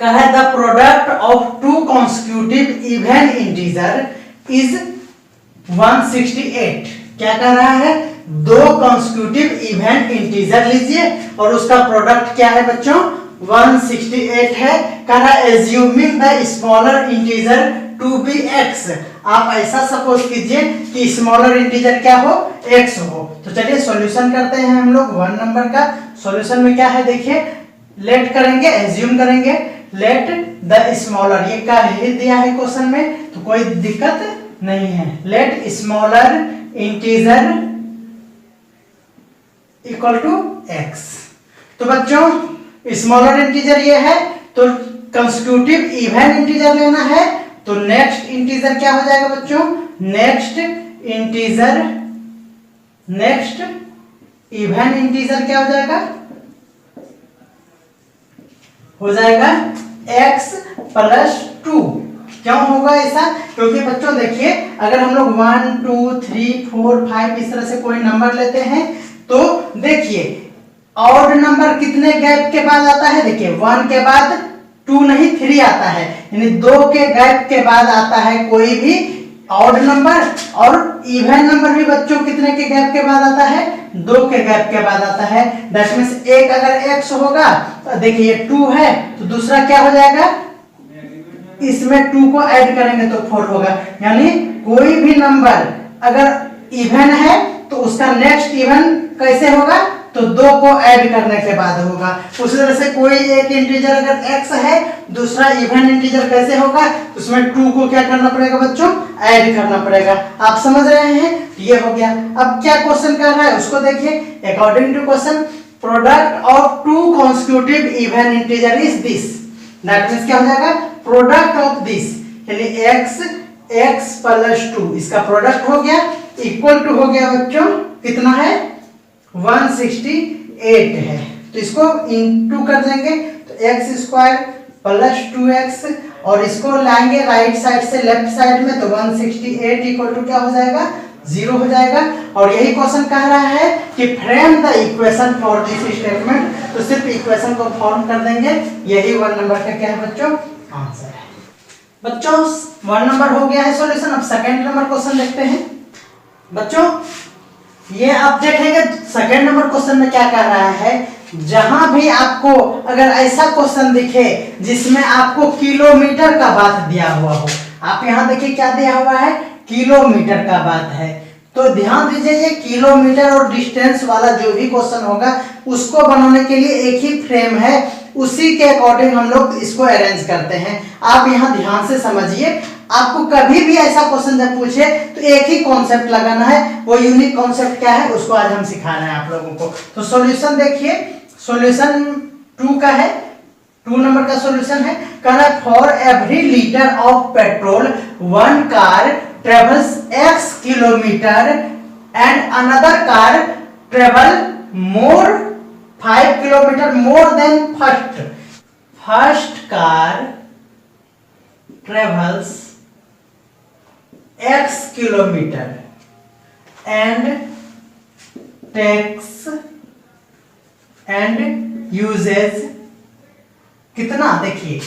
कह रहा है the product of two constitutive even integer is 168। क्या कह रहा है? दो कॉन्स्टिट्यूटिव इवन इंटीजर लीजिए और उसका प्रोडक्ट क्या है बच्चों? 168 है। कह रहा है assuming the smaller integer to be x। आप ऐसा सपोज कीजिए कि स्मॉलर इंटीजर क्या हो? x हो। तो चलिए सॉल्यूशन करते हैं हम लोग 1 नंबर का। सॉल्यूशन में क्या है देखिए, लेट करेंगे, एज्यूम करेंगे, लेट द स्मॉलर, ये क्या दिया है क्वेश्चन में, तो कोई दिक्कत नहीं है। Let smaller integer equal to x। तो बच्चों स्मॉलर इंटीजर ये है, तो कंस्टिट्यूटिव इवन इंटीजर लेना है। तो नेक्स्ट इंटीजर क्या हो जाएगा बच्चों? नेक्स्ट इवन इंटीजर क्या हो जाएगा? हो जाएगा x प्लस 2। क्यों होगा ऐसा? क्योंकि बच्चों देखिए, अगर हम लोग 1 2 3 4 5 इस तरह से कोई नंबर लेते हैं तो देखिए ऑड नंबर कितने गैप के बाद आता है? देखिए 1 के बाद 2 नहीं 3 आता है, यानी 2 के गैप के बाद आता है कोई भी ऑड नंबर। और इवन नंबर भी बच्चों कितने के गैप के बाद आता है? 2 के गैप के बाद आता है। दैट मींस एक अगर x होगा तो देखिए 2 है, तो दूसरा क्या हो जाएगा? इसमें 2 को ऐड करेंगे तो 4 होगा। यानी कोई भी नंबर अगर इवन है तो उसका नेक्स्ट इवन कैसे होगा? तो 2 को ऐड करने के बाद होगा। उसी तरह से कोई एक इंटीजर अगर x है, दूसरा इवन इंटीजर कैसे होगा? उसमें 2 को क्या करना पड़ेगा बच्चों? ऐड करना पड़ेगा। आप समझ रहे हैं? ये हो गया। अब क्या क्वेश्चन कर रहा है उसको देखिए। According to question product of two constitutive even integer is this. That means क्या हो जाएगा? प्रोडक्ट ऑफ दिस, यानी x प्लस 2 इसका प्रोडक्ट हो गया, इक्वल टू हो गया बच्चों कितना है? 168 है। तो इसको इनटू कर देंगे तो x स्क्वायर प्लस 2x, और इसको लाएंगे राइट साइड से लेफ्ट साइड में तो 168 इक्वल टू क्या हो जाएगा? 0 हो जाएगा। और यही क्वेश्चन कह रहा है कि frame the equation for this statement. तो सिर्फ इक्वेशन को फॉर्म कर देंगे, यही 1 नंबर का क्या है बच्चों? आंसर है। बच्चों 1 नंबर हो गया है सॉल्यूशन। अब सेकंड नंबर क्वेश्चन देखते हैं। बच्चों ये आप देखेंगे सेकंड नंबर क्वेश्चन में क्या कह रहा है, जहां भी आपको अगर ऐसा क्वेश्चन दिखे जिसमें आपको किलोमीटर का बात दिया हुआ हो, आप यहां देखिए क्या दिया हुआ है? किलोमीटर का बात है। तो ध्यान दीजिए, ये किलोमीटर और डिस्टेंस वाला जो भी क्वेश्चन होगा उसको बनाने के लिए एक ही फ्रेम है, उसी के अकॉर्डिंग हम लोग इसको अरेंज करते हैं। आप यहाँ ध्यान से समझिए, आपको कभी भी ऐसा क्वेश्चन जब पूछे तो एक ही कॉन्सेप्ट लगाना है। वो यूनिक कॉन्सेप्ट क्या है उसको आज हम सिखाना है आप लोगों को। तो सॉल्यूशन देखिए, सॉल्यूशन 2 का है, 2 नंबर का सॉल्यूशन है। कह रहा है for every litre of petrol 1 car travels x kilometre and another car travel more 5 kilometre more than first car travels x kilometer and takes and uses कितना? देखिए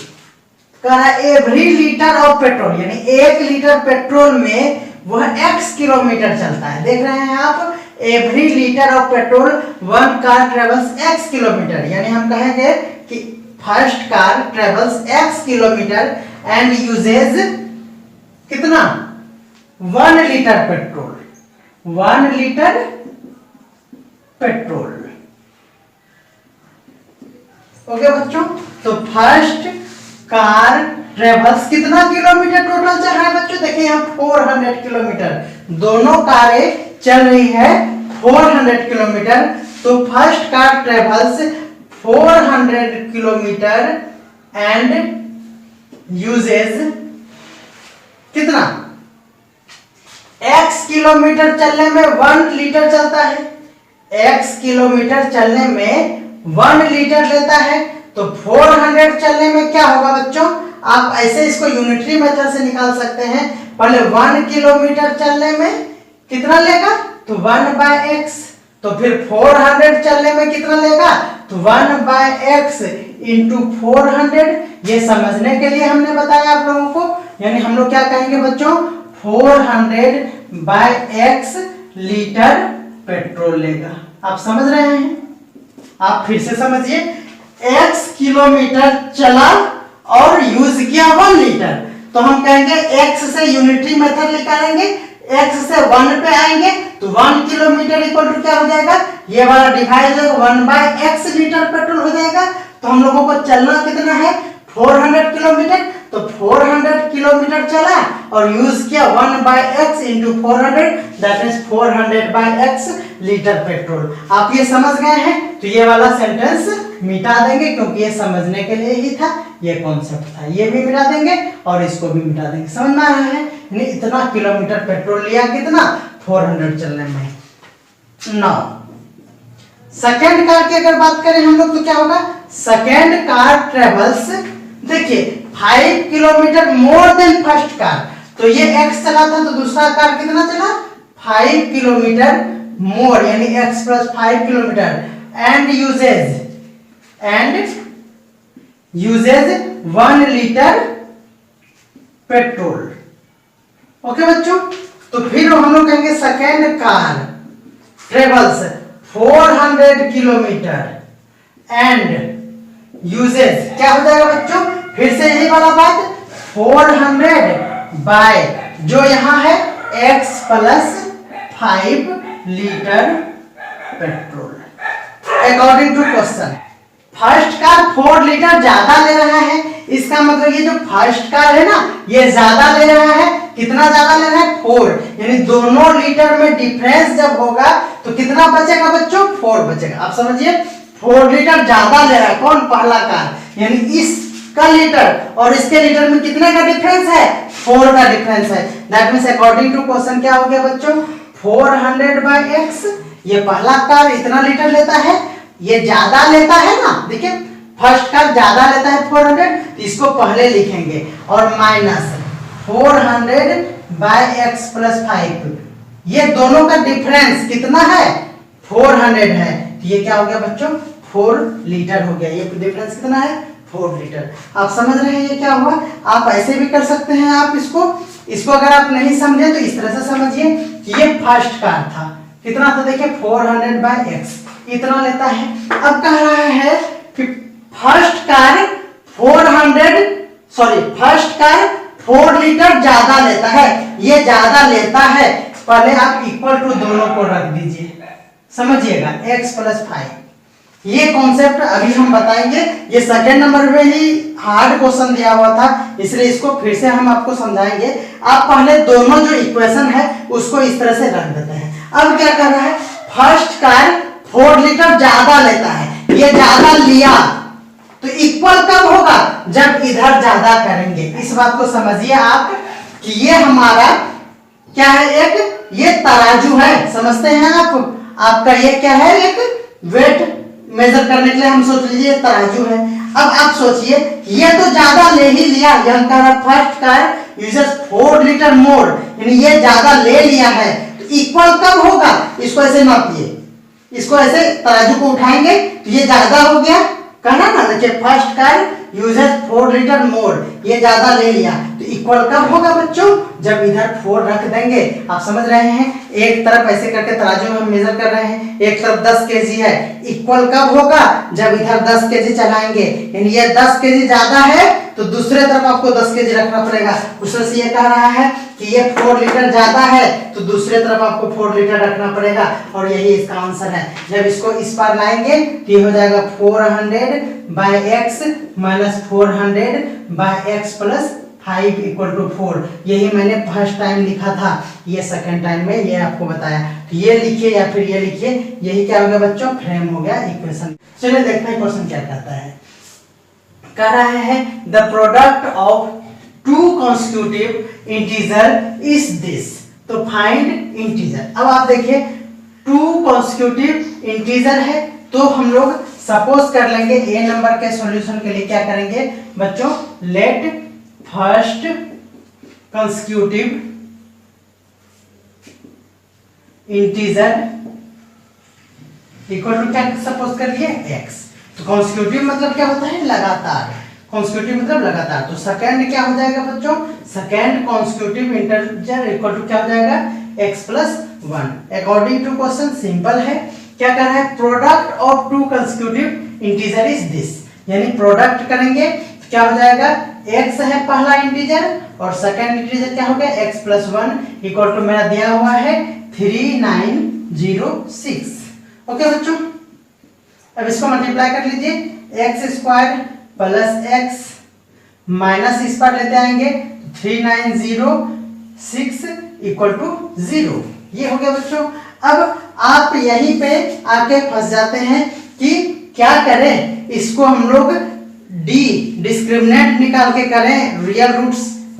कह रहा है एवरी लीटर ऑफ पेट्रोल, यानी 1 लीटर पेट्रोल में वह x kilometre चलता है। देख रहे हैं आप, every litre of petrol 1 car travels x kilometre, यानी हम कहेंगे कि first car travels x kilometre and uses कितना? 1 litre petrol, 1 litre petrol. Okay बच्चों, तो फर्स्ट कार ट्रेवल्स कितना किलोमीटर टोटल चल रहा है बच्चों? देखिए यहाँ 400 किलोमीटर, दोनों कारें चल रही है 400 किलोमीटर। तो first car travels 400 kilometre and uses कितना? x किलोमीटर चलने में 1 लीटर चलता है, x किलोमीटर चलने में 1 लीटर लेता है। तो 400 चलने में क्या होगा बच्चों? आप ऐसे इसको यूनिटरी मेथड से निकाल सकते हैं। पहले 1 किलोमीटर चलने में कितना लेगा? तो 1/x, तो फिर 400 चलने में कितना लेगा, तो 1/x इंटू 400। ये समझने के लिए हमने बताया आप लोगों को, यानी हम लोग क्या कहेंगे बच्चों, 400/x लीटर पेट्रोल लेगा। आप समझ रहे हैं? आप फिर से समझिए, x किलोमीटर चला और यूज किया 1 लीटर, तो हम कहेंगे x से यूनिटरी मेथड निकालेंगे, x से 1 पे आएंगे, तो 1 किलोमीटर इक्वल टू क्या हो जाएगा, ये वाला डिवाइड हो जाएगा 1/x लीटर पेट्रोल हो जाएगा। तो हम लोगों को चलना कितना है, 400 किलोमीटर, तो 400 किलोमीटर चला और यूज किया 1/x into 400, that is 400/x litre petrol. आप ये समझ गए हैं, तो ये वाला सेंटेंस मिटा देंगे क्योंकि ये समझने के लिए ही था, ये कॉन्सेप्ट था। ये भी मिटा देंगे और इसको भी मिटा देंगे। समझ में आ रहा है? यानी इतना किलोमीटर पेट्रोल लिया, कितना, 400 चलने में। नाउ सेकेंड कार की अगर बात करें हम लोग तो क्या होगा, सेकेंड कार ट्रेवल्स, देखिए 5 kilometre more than first car, तो ये x चला था, तो दूसरा कार कितना चला, 5 किलोमीटर मोर, यानी x plus 5 kilometre, and uses 1 litre petrol. Okay बच्चों, तो फिर हम लोग कहेंगे second car travels 400 kilometre and uses, क्या हो जाएगा बच्चों, फिर से यही वाला बात, 400 बाय जो यहां है x plus 5 litre petrol. According to question, first car 4 litre ज्यादा ले रहा है, इसका मतलब ये जो फर्स्ट कार है ना, ये ज्यादा ले रहा है। कितना ज्यादा ले रहा है, 4, यानी दोनों लीटर में डिफरेंस जब होगा तो कितना बचेगा बच्चों, 4 बचेगा। आप समझिए, 4 लीटर ज्यादा ले रहा है कौन, पहला कार, यानी इसका लीटर और इसके लीटर में कितने का डिफरेंस है, 4 का डिफरेंस है। That means according to question क्या हो गया बच्चों, 400/x, ये पहला कार इतना लीटर लेता है, ये ज्यादा लेता है ना, देखिए फर्स्ट कार ज्यादा लेता है 400, तो इसको पहले लिखेंगे, और माइनस 400/x प्लस 5, ये दोनों का डिफरेंस कितना है, 400 है, तो ये क्या हो गया बच्चों, 4 लीटर हो गया। ये डिफरेंस कितना है, 4 लीटर। आप समझ रहे हैं ये क्या हुआ? आप ऐसे भी कर सकते हैं, आप इसको अगर आप नहीं समझे तो इस तरह से समझिए कि ये फर्स्ट कार था, कितना था, देखिए 400/x इतना लेता है। अब कह रहा है कि फर्स्ट कार 4 लीटर ज्यादा लेता है, ये ज्यादा लेता है, पहले आप इक्वल टू दोनों को रख दीजिए, समझिएगा, x प्लस 5। ये कॉन्सेप्ट अभी हम बताएंगे, ये सेकेंड नंबर में ही हार्ड क्वेश्चन दिया हुआ था, इसलिए इसको फिर से हम आपको समझाएंगे। आप पहले दोनों जो इक्वेशन है उसको इस तरह से रख देते हैं। अब क्या कर रहा है, फर्स्ट कार 4 लीटर ज्यादा लेता है, ये ज्यादा लिया, तो इक्वल कब होगा, जब इधर ज्यादा करेंगे। इस बात को समझिए आप कि ये हमारा क्या है, एक ये तराजू है, समझते हैं आप, आपका ये क्या है, एक वेट मेजर करने के लिए हम सोच लीजिए तराजू है। अब आप सोचिए, ये तो ज्यादा ले ही लिया, यह कह रहा फर्स्ट कार यूजेस 4 लीटर मोर, यानी ये ज्यादा ले लिया है, तो इक्वल कब होगा, इसको ऐसे नापिए, इसको ऐसे तराजू को उठाएंगे तो ये ज्यादा हो गया, कहना ना, देखिए फर्स्ट कार यूजेस 4 लीटर मोर, ये ज्यादा ले लिया, तो इक्वल कब होगा बच्चों, जब इधर 4 रख देंगे। आप समझ रहे हैं, एक तरफ ऐसे करके तराजू में हम मेजर कर रहे हैं, एक तरफ 10 केजी है, इक्वल कब होगा, जब इधर 10 केजी चलाएंगे, यानी ये 10 केजी ज्यादा है तो दूसरे तरफ आपको 10 केजी रखना पड़ेगा। उसमें से ये कह रहा है कि ये 4 लीटर ज्यादा है तो दूसरे तरफ आपको 4 लीटर रखना पड़ेगा, और यही इसका आंसर है। जब इसको इस पार लाएंगे तो ये हो जाएगा 400/x minus 400/x plus 5 equal to 4। यही मैंने फर्स्ट टाइम लिखा था, ये सेकंड टाइम में ये आपको बताया, तो ये लिखिए या फिर ये लिखिए, यही क्या हो गया बच्चों, फ्रेम हो गया इक्वेशन। चलिए देखते हैं क्वेश्चन क्या कहता है। कह रहा है the product of 2 consecutive integer is this, तो फाइंड इंटीजर। अब आप देखिए 2 consecutive इंटीजर है, तो हम लोग सपोज कर लेंगे ए नंबर के सॉल्यूशन के लिए क्या करेंगे बच्चों, let first consecutive integer equal to क्या सपोज कर लिए x। तो कॉन्सेक्यूटिव मतलब क्या होता है, लगातार। कॉन्सेक्यूटिव मतलब लगातार। तो सेकंड क्या हो जाएगा बच्चों, second consecutive integer equal to क्या हो जाएगा, x plus 1। According to question simple है, क्या कर रहा है, product of two consecutive integer is this, यानी प्रोडक्ट करेंगे तो क्या हो जाएगा, x है पहला इंटीजर और सेकंड इंटीजर क्या हो गया, x प्लस 1 इक्वल टू मेरा दिया हुआ है 3906। ओके बच्चों, अब इसको मल्टीप्लाई कर लीजिए, x square plus x minus इस पर लेते आएंगे 3906 इक्वल टू 0। ये हो गया बच्चों। अब आप यहीं पे आके फंस जाते हैं कि क्या करें, इसको हम लोग डिस्क्रिमिनेंट निकाल के करें, रियल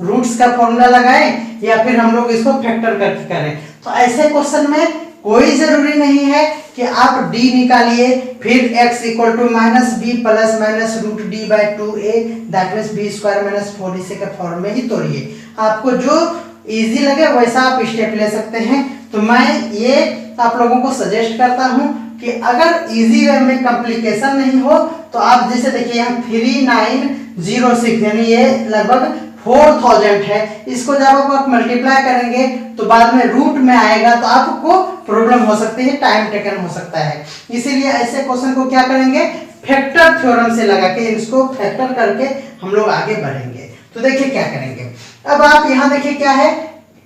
रूट्स का फॉर्मूला लगाएं, या फिर हम लोग इसको फैक्टर करके करें। तो ऐसे क्वेश्चन में कोई जरूरी नहीं है कि आप d निकालिए फिर x equal to minus B plus minus root D by 2a that means B square minus 4ac के फॉर्म में ही तोड़िए। आपको जो इजी लगे वैसा आप स्टेप ले सकते हैं। तो मैं ये आप लोगों को सजेस्ट करता हूं कि अगर इजी वे में कॉम्प्लिकेशन नहीं हो तो आप जैसे देखिए यहाँ 3906 यानी ये लगभग 4000 है, इसको जब आप मल्टीप्लाई करेंगे तो बाद में रूट में आएगा तो आपको प्रॉब्लम हो सकती है, टाइम टेकन हो सकता है। इसीलिए ऐसे क्वेश्चन को क्या करेंगे, फैक्टर थ्योरम से लगा के इसको फैक्टर करके हम लोग आगे बढ़ेंगे। तो देखिए क्या करेंगे, अब आप यहाँ देखिए क्या है,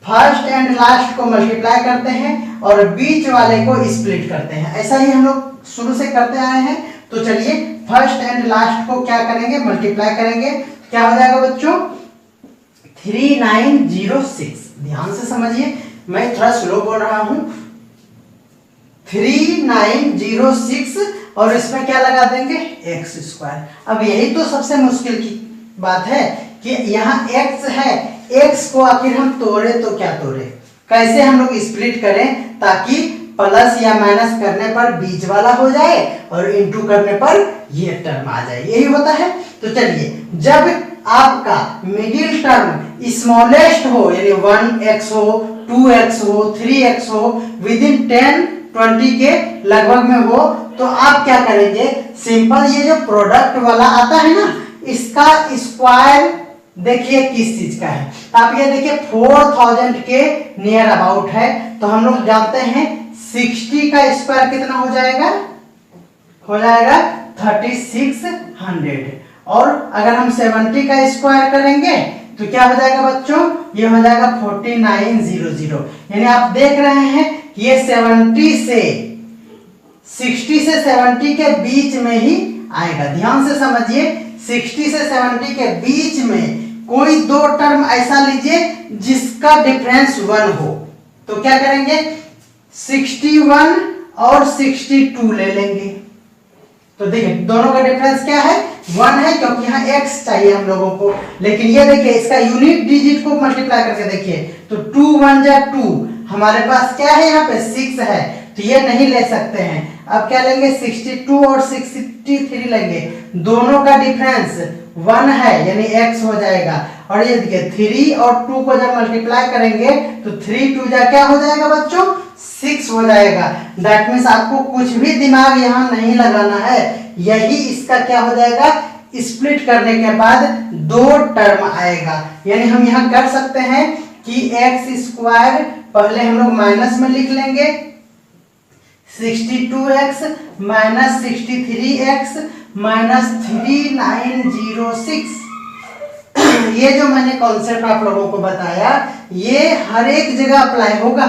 फर्स्ट एंड लास्ट को मल्टीप्लाई करते हैं और बीच वाले को स्प्लिट करते हैं। ऐसा ही हम लोग शुरू से करते आए हैं। तो चलिए फर्स्ट एंड लास्ट को क्या करेंगे, मल्टीप्लाई करेंगे। क्या हो जाएगा बच्चों, 3906। ध्यान से समझिए, मैं थोड़ा स्लो बोल रहा हूं। 3906 और इसमें क्या लगा देंगे, एक्स स्क्वायर। अब यही तो सबसे मुश्किल की बात है कि यहाँ x है, x को आखिर हम तोड़े तो क्या तोड़े, कैसे हम लोग स्प्लिट करें ताकि प्लस या माइनस करने पर बीच वाला हो जाए और इनटू करने पर ये टर्म आ जाए, यही होता है। तो चलिए, जब आपका मिडिल टर्म स्मॉलेस्ट हो यानी 1x हो, 2x हो, 3x हो, विद इन 10-20 के लगभग में हो, तो आप क्या करेंगे, सिंपल ये जो प्रोडक्ट वाला आता है ना, इसका स्क्वायर देखिए किस चीज का है। आप ये देखिए 4000 के नियर अबाउट है, तो हम लोग जानते हैं 60 का स्क्वायर कितना हो जाएगा, 3600। और अगर हम 70 का स्क्वायर करेंगे तो क्या हो जाएगा बच्चों, ये हो जाएगा 4900। यानी आप देख रहे हैं कि ये 60 से 70 के बीच में ही आएगा। ध्यान से समझिए, 60 से 70 के बीच में कोई दो टर्म ऐसा लीजिए जिसका डिफरेंस 1 हो। तो क्या करेंगे, 61 और 62 ले लेंगे। तो देखिए दोनों का डिफरेंस क्या है, 1 है, क्योंकि यहाँ x चाहिए हम लोगों को। लेकिन ये देखिए इसका यूनिट डिजिट को मल्टीप्लाई करके देखिए, तो 2 1 जा 2, हमारे पास क्या है यहाँ पे 6 है, तो ये नहीं ले सकते हैं। अब क्या लेंगे, 62 और 63 लेंगे, दोनों का डिफरेंस 1 है यानी x हो जाएगा। और ये देखिए 3 और 2 को जब मल्टीप्लाई करेंगे तो 3 2 जा क्या हो जाएगा बच्चों, 6 हो जाएगा। दैट मीन्स आपको कुछ भी दिमाग यहाँ नहीं लगाना है, यही इसका क्या हो जाएगा, स्प्लिट करने के बाद दो टर्म आएगा। यानी हम यहाँ कर सकते हैं कि एक्स स्क्वायर पहले हम लोग माइनस में लिख लेंगे, 62x माइनस 63x माइनस 3906। ये जो मैंने कॉन्सेप्ट आप लोगों को बताया ये हर एक जगह अप्लाई होगा,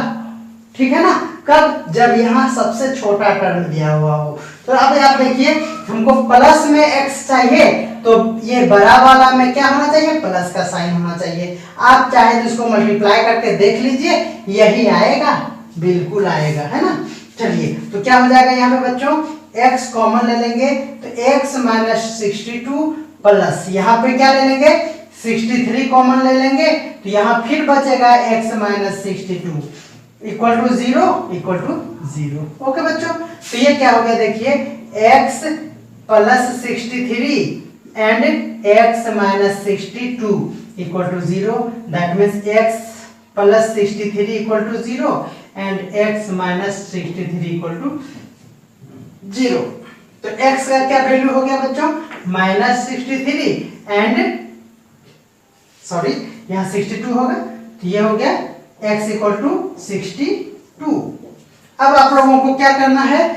ठीक है ना। कब, जब यहाँ सबसे छोटा टर्म दिया हुआ हो। तो अब आप देखिए, हमको प्लस में x चाहिए तो ये बड़ा वाला में क्या होना चाहिए, प्लस का साइन होना चाहिए। आप चाहे तो इसको मल्टीप्लाई करके देख लीजिए, यही आएगा, बिल्कुल आएगा, है ना। चलिए, तो क्या हो जाएगा यहाँ पे बच्चों, x कॉमन ले लेंगे तो x माइनस 62 प्लस यहाँ पे क्या ले लेंगे, 63 कॉमन ले लेंगे, तो यहाँ फिर बचेगा x minus 62 equal to 0। Okay बच्चों, तो ये क्या हो गया, देखिए x plus 63 and x minus 62 equal to 0। That means x plus 63 equal to 0 and x minus 63 equal to 0। तो x का क्या वैल्यू हो गया बच्चों, -63 एंड सॉरी यहाँ 62 होगा, तो ये हो गया x = 62। अब आप लोगों को क्या करना है,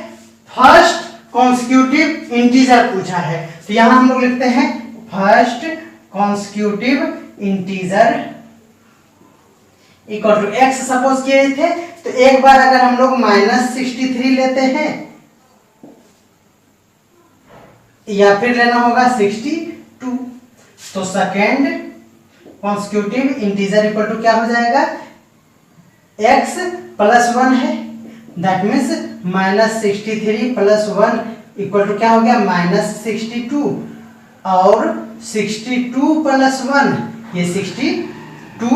फर्स्ट कॉन्स्टिट्यूटिव इंटीजर पूछा है, तो यहां हम लोग लिखते हैं first constitutive integer equal to x suppose किए थे, तो एक बार अगर हम लोग -63 लेते हैं या फिर लेना होगा 62, तो second constitutive integer equal to क्या हो जाएगा, x + 1 है, दैट मीन्स -63 + 1 इक्वल टू क्या हो गया, -62, और 62 + 1 ये 62,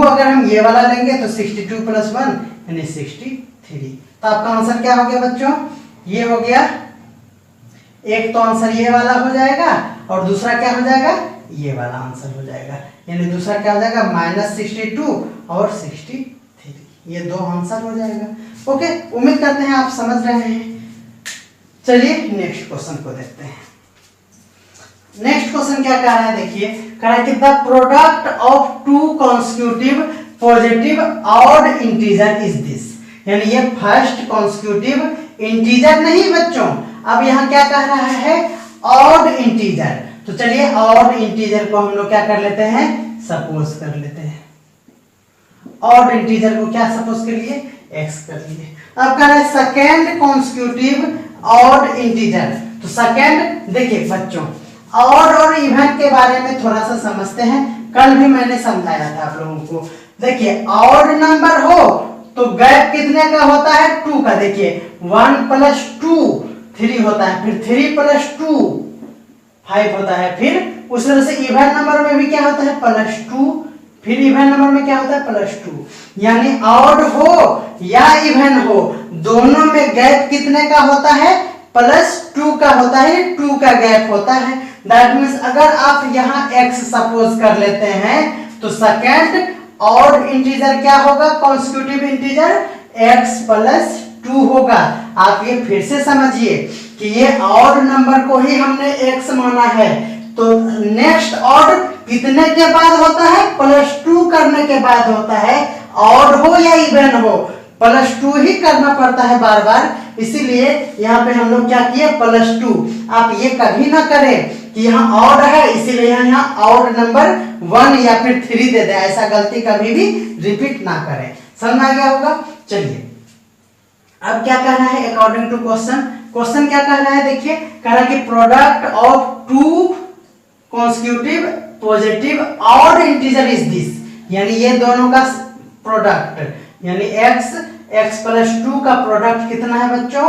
अगर हम ये वाला लेंगे तो 62 + 1 यानी 63। तो आपका आंसर क्या हो गया बच्चों, ये हो गया, एक तो आंसर ये वाला हो जाएगा और दूसरा क्या हो जाएगा, ये वाला आंसर हो जाएगा, यानी दूसरा क्या हो जाएगा, -62 और 63, ये दो आंसर हो जाएगा। ओके, उम्मीद करते हैं आप समझ रहे हैं। चलिए नेक्स्ट क्वेश्चन को देखते हैं। नेक्स्ट क्वेश्चन क्या कह रहा है, देखिए कह रहा है कि the product of two constitutive positive odd integer is this, यानी ये फर्स्ट कॉन्स्टिट्यूटिव इंटीजर नहीं बच्चों, अब यहाँ क्या कह रहा है, ऑड इंटीजर। तो चलिए ऑड इंटीजर को हम लोग क्या कर लेते हैं, सपोज कर लेते हैं। ऑड इंटीजर को क्या सपोज कर लिए, x कर लिए। अब कह रहा है सेकेंड कॉन्स्टिट्यूटिव ऑड इंटीजर, तो सेकेंड देखिए बच्चों, ऑड और इवन के बारे में थोड़ा सा समझते हैं, कल भी मैंने समझाया था आप लोगों को। देखिए ऑड नंबर हो तो गैप कितने का होता है, 2 का। देखिए 1 + 2 3 होता है, फिर 3 + 2 5 होता है, फिर उस तरह से इवन नंबर में भी क्या होता है, +2, फिर इवन नंबर में क्या होता है, +2। यानी ऑड हो या इवन हो, दोनों में गैप कितने का होता है, +2 का होता है, 2 का गैप होता है। दैट मीन्स अगर आप यहाँ x सपोज कर लेते हैं तो सेकेंड ऑड इंटीजर क्या होगा, कॉन्स्टिट्यूटिव इंटीजर x + 2 होगा। आप ये फिर से समझिए कि ये ऑड नंबर को ही हमने x माना है, तो नेक्स्ट ऑड कितने के बाद होता है, +2 करने के बाद होता है, ऑड हो या इवन हो +2 ही करना पड़ता है बार बार, इसीलिए यहाँ पे हम लोग क्या किए, +2। आप ये कभी ना करें कि यहाँ ऑड है इसीलिए यहाँ ऑड नंबर 1 या फिर 3 दे दे, ऐसा गलती कभी भी रिपीट ना करें। समझ आ गया होगा। चलिए अब क्या कह रहा है, अकॉर्डिंग टू क्वेश्चन, क्वेश्चन क्या कह रहा है, देखिए कह रहा है कि product of two constitutive positive odd integer is this, यानी ये दोनों का प्रोडक्ट, यानी x + 2 का प्रोडक्ट कितना है बच्चों,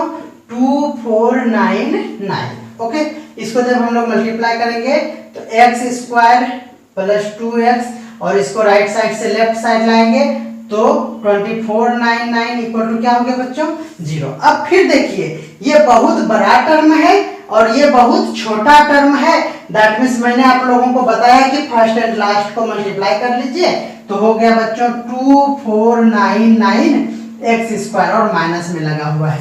2499। ओके, इसको जब हम लोग मल्टीप्लाई करेंगे तो x² + 2x और इसको राइट साइड से लेफ्ट साइड लाएंगे तो 2499 इक्वल टू क्या हो गया बच्चों, 0। अब फिर देखिए ये बहुत बड़ा टर्म है और ये बहुत छोटा टर्म है, दैट मीन्स मैंने आप लोगों को बताया कि फर्स्ट एंड लास्ट को मल्टीप्लाई कर लीजिए तो हो गया बच्चों 2499 x² और माइनस में लगा हुआ है।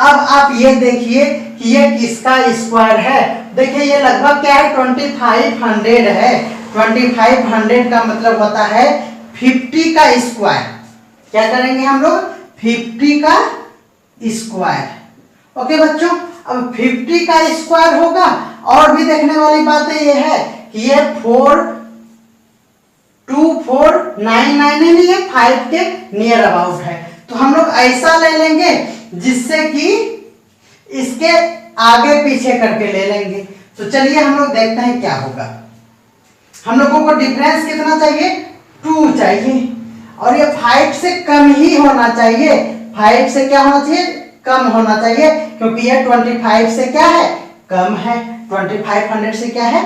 अब आप ये देखिए कि ये किसका स्क्वायर है, देखिए ये लगभग क्या है, 2500 है। 2500 का मतलब होता है 50 का स्क्वायर। क्या करेंगे हम लोग, 50 का स्क्वायर। ओके बच्चों, अब 50 का स्क्वायर होगा, और भी देखने वाली बात ये है कि ये 2499 नहीं है, 5 के नियर अबाउट है, तो हम लोग ऐसा ले लेंगे जिससे कि इसके आगे पीछे करके ले लेंगे। तो चलिए हम लोग देखते हैं क्या होगा। हम लोगों को डिफरेंस कितना चाहिए, 2 चाहिए, और ये 5 से कम ही होना चाहिए। 5 से क्या होना चाहिए, कम होना चाहिए, क्योंकि ये 25 से क्या है, कम है। 2500 से क्या है,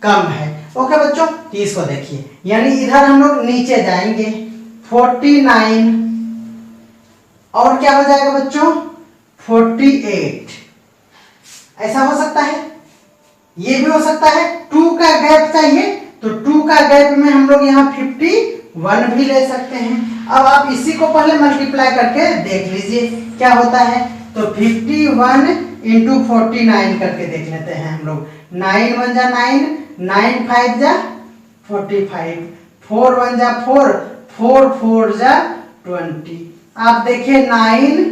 कम है। ओके बच्चों, तो इसको देखिए, यानी इधर हम लोग नीचे जाएंगे 49 और क्या हो जाएगा बच्चों 48। ऐसा हो सकता है, ये भी हो सकता है। 2 का गैप चाहिए तो 2 का गैप में हम लोग यहाँ 51 भी ले सकते हैं। अब आप इसी को पहले मल्टीप्लाई करके देख लीजिए क्या होता है। तो 51 इंटू 49 करके देख लेते हैं हम लोग। 9 1 जा 9, 9 5 जा 45, 4 1 जा 4, 4 4 जा 20। आप देखिए 9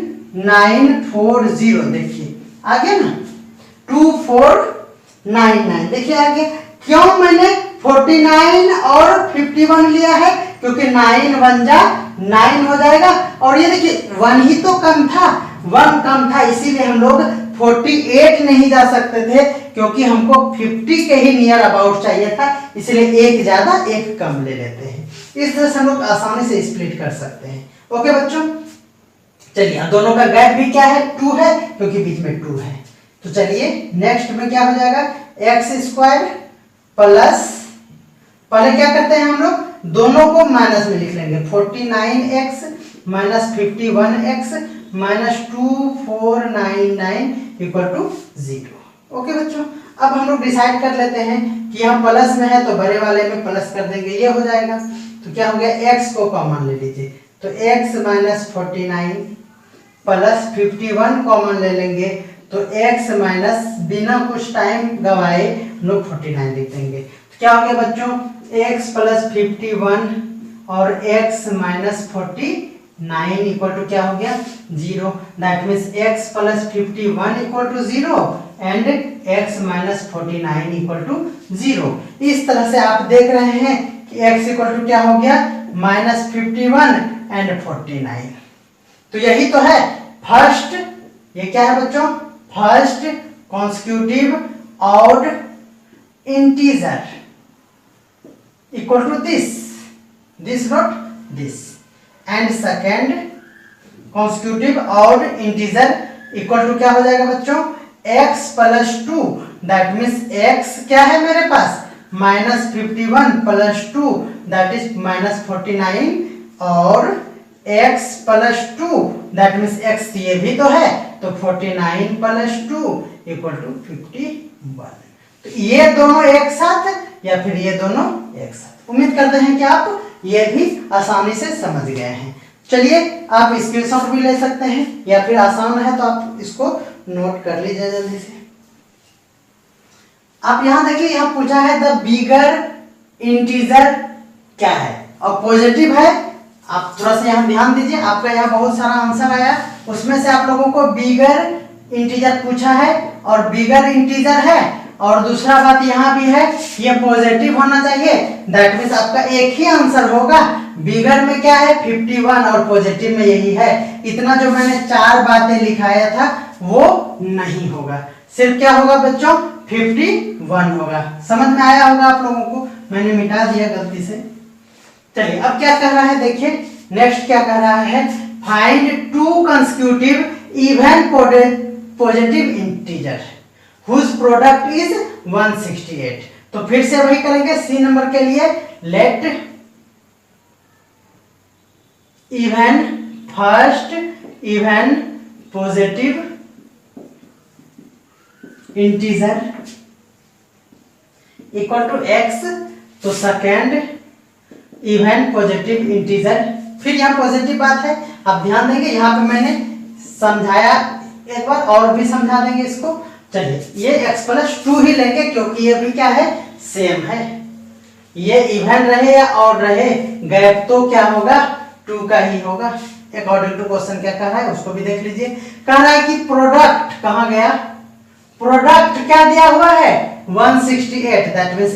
9 4 0, देखिए आगे ना 2 4 9 9, देखिए आगे। क्यों मैंने 49 और 51 लिया है? क्योंकि 9 1 जा 9 हो जाएगा, और ये देखिए 1 ही तो कम था, 1 कम था, इसीलिए हम लोग 48 नहीं जा सकते थे, क्योंकि हमको 50 के ही नियर अबाउट चाहिए था, इसलिए एक ज्यादा एक कम ले लेते हैं। इस तरह से हम लोग आसानी से स्प्लिट कर सकते हैं। ओके बच्चों, चलिए अब दोनों का गैप भी क्या है? 2 है, क्योंकि बीच में 2 है। तो चलिए नेक्स्ट में क्या हो जाएगा? एक्स स्क्वायर प्लस, पहले क्या करते हैं हम लोग, दोनों को माइनस में लिख लेंगे। 49x minus 51x minus 2499 equal to 0। Okay बच्चों, अब हम लोग डिसाइड कर लेते हैं कि यहाँ प्लस में है तो बड़े वाले में प्लस कर देंगे, ये हो जाएगा। तो क्या हो गया? x को कॉमन ले लीजिए, तो x माइनस 49 प्लस 51 कॉमन ले लेंगे, तो x माइनस, बिना कुछ टाइम गवाए लोग 49 लिख देंगे। तो क्या हो गया बच्चों? x प्लस 51 और x माइनस 49 इक्वल टू क्या हो गया? 0। That means x plus 51 equal to 0 and x minus 49 equal to 0। इस तरह से आप देख रहे हैं कि x इक्वल टू क्या हो गया? Minus 51 and 49। तो यही तो है फर्स्ट, ये क्या है बच्चों? First consecutive odd integer equal to this not this, and second consecutive odd integer equal to क्या हो जाएगा बच्चों? x plus 2, that means x क्या है मेरे पास? Minus 51 plus 2 that is minus 49, और x plus 2 that means x ये भी तो है, तो 49 प्लस 2 इक्वल टू 51। तो ये दोनों एक साथ या फिर ये दोनों एक साथ। उम्मीद करते हैं कि आप ये भी आसानी से समझ गए हैं। चलिए आप स्क्रीनशॉट भी ले सकते हैं, या फिर आसान है तो आप इसको नोट कर लीजिए जल्दी से। आप यहां देखिए, यहां पूछा है द बिगर इंटीजर क्या है, और पॉजिटिव है। आप थोड़ा सा यहां ध्यान दीजिए, आपका यहाँ बहुत सारा आंसर आया, उसमें से आप लोगों को बिगर इंटीजर पूछा है और बिगर इंटीजर है, और दूसरा बात यहाँ भी है ये पॉजिटिव होना चाहिए। दैट मीन्स आपका एक ही आंसर होगा। बिगर में क्या है? 51, और पॉजिटिव में यही है। इतना जो मैंने 4 बातें लिखाया था वो नहीं होगा, सिर्फ क्या होगा बच्चों? 51 होगा। समझ में आया होगा आप लोगों को, मैंने मिटा दिया गलती से। चलिए अब क्या कह रहा है, देखिए नेक्स्ट क्या कह रहा है? Find 2 consecutive even positive integer whose product is 168। तो फिर से वही करेंगे सी नंबर के लिए। Let even first even positive integer equal to x, तो सेकेंड इवन पॉजिटिव इंटीजर। फिर यहाँ पॉजिटिव बात है, आप ध्यान देंगे, यहाँ पे मैंने समझाया, एक बार और भी समझा देंगे इसको। चलिए ये x प्लस 2 ही लेंगे, क्योंकि ये भी क्या है? सेम है। ये इवन रहे या ऑड रहे, गैप तो क्या होगा? 2 का ही होगा। अकॉर्डिंग टू क्वेश्चन क्या कह रहा है उसको भी देख लीजिए। कह रहा है कि प्रोडक्ट कहाँ गया? प्रोडक्ट क्या दिया हुआ है? 168, दैट मीन्स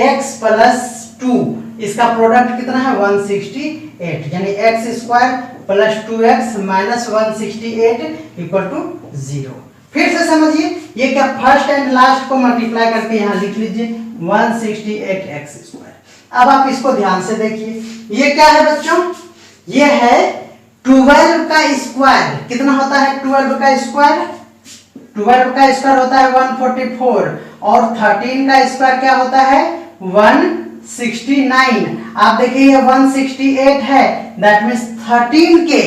x प्लस 2, इसका प्रोडक्ट कितना है? 168, यानी x square plus 2x minus 168 equal to 0। फिर से समझिए, ये क्या? फर्स्ट एंड लास्ट को मल्टीप्लाई करके यहाँ लिख लीजिए 168x स्क्वायर। अब आप इसको ध्यान से देखिए, ये क्या है बच्चों? ये है 12 का स्क्वायर। कितना होता है 12 का स्क्वायर? 12 का स्क्वायर होता है 144, और 13 का स्क्वायर क्या होता है? 169। आप देखिए ये 168 है, दैट मीन्स 13 के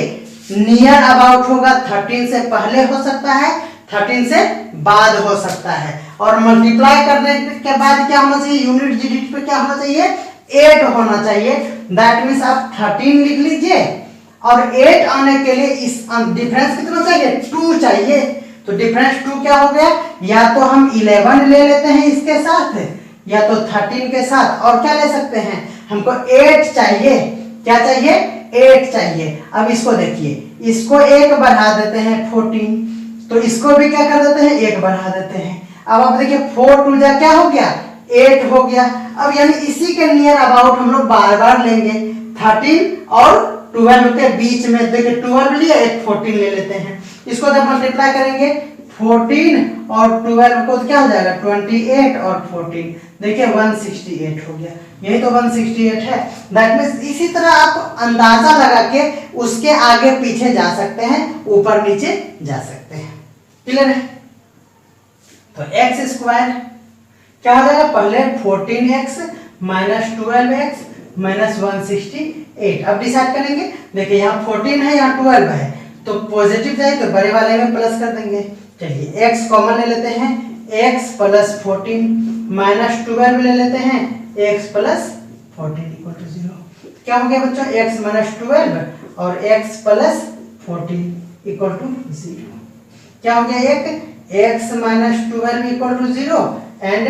नियर अबाउट होगा। 13 से पहले हो सकता है, 13 से बाद हो सकता है, और मल्टीप्लाई करने के बाद क्या होना चाहिए? यूनिट डिजिट पे क्या होना चाहिए? 8 होना चाहिए। दैट मीन्स आप 13 लिख लीजिए, और 8 आने के लिए इस डिफरेंस कितना चाहिए, 2 चाहिए। तो डिफरेंस 2 क्या हो गया, या तो हम 11 ले लेते हैं इसके साथ, या तो 13 के साथ, और क्या ले सकते हैं, हमको 8 चाहिए। क्या चाहिए, 8 चाहिए। अब इसको देखिए, इसको 1 बढ़ा देते हैं 14, तो इसको भी क्या कर देते हैं, 1 बढ़ा देते हैं। अब आप देखिए 4 2 जा क्या हो गया, 8 हो गया। अब यानी इसी के नियर अबाउट हम लोग बार बार लेंगे, 13 और 12 के बीच में। देखिए 12 लिया, एक 14 ले लेते हैं। इसको जब मल्टीप्लाई करेंगे 14 और 12 को, तो क्या हो जाएगा 28 और 14, देखिए 168 हो गया। यही तो 168 है। दैट मीन्स इसी तरह आप अंदाजा लगा के उसके आगे पीछे जा सकते हैं, ऊपर नीचे जा सकते हैं। क्लियर है। तो एक्स स्क्वायर क्या हो जाएगा, पहले 14x माइनस 12x माइनस 168। अब डिसाइड करेंगे, देखिए यहाँ 14 है, यहाँ 12 है, तो पॉजिटिव जाए तो बड़े वाले में प्लस कर देंगे। चलिए x कॉमन ले लेते हैं, x प्लस 14 माइनस 12 ले लेते हैं, x प्लस 14 इक्वल टू 0। क्या हो गया बच्चों, x माइनस 12 और x प्लस 14 इक्वल टू 0। क्या हो गया, एक x minus 12 equal to 0 and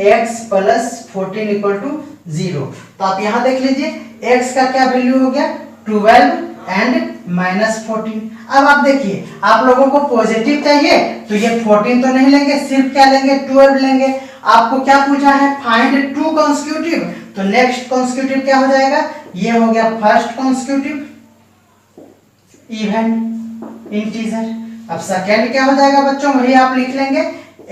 x plus 14 equal to 0। तो आप यहाँ देख लीजिए x का क्या वैल्यू हो गया, 12 एंड माइनस 14। अब आप देखिए, आप लोगों को पॉजिटिव चाहिए तो ये 14 तो नहीं लेंगे, सिर्फ क्या लेंगे, 12 लेंगे। आपको क्या पूछा है, फाइंड 2 कॉन्सेक्यूटिव, तो नेक्स्ट कॉन्सेक्यूटिव क्या हो जाएगा, ये हो गया फर्स्ट कॉन्सेक्यूटिव इवन इंटीजर। अब सेकेंड क्या हो जाएगा बच्चों, वही आप लिख लेंगे,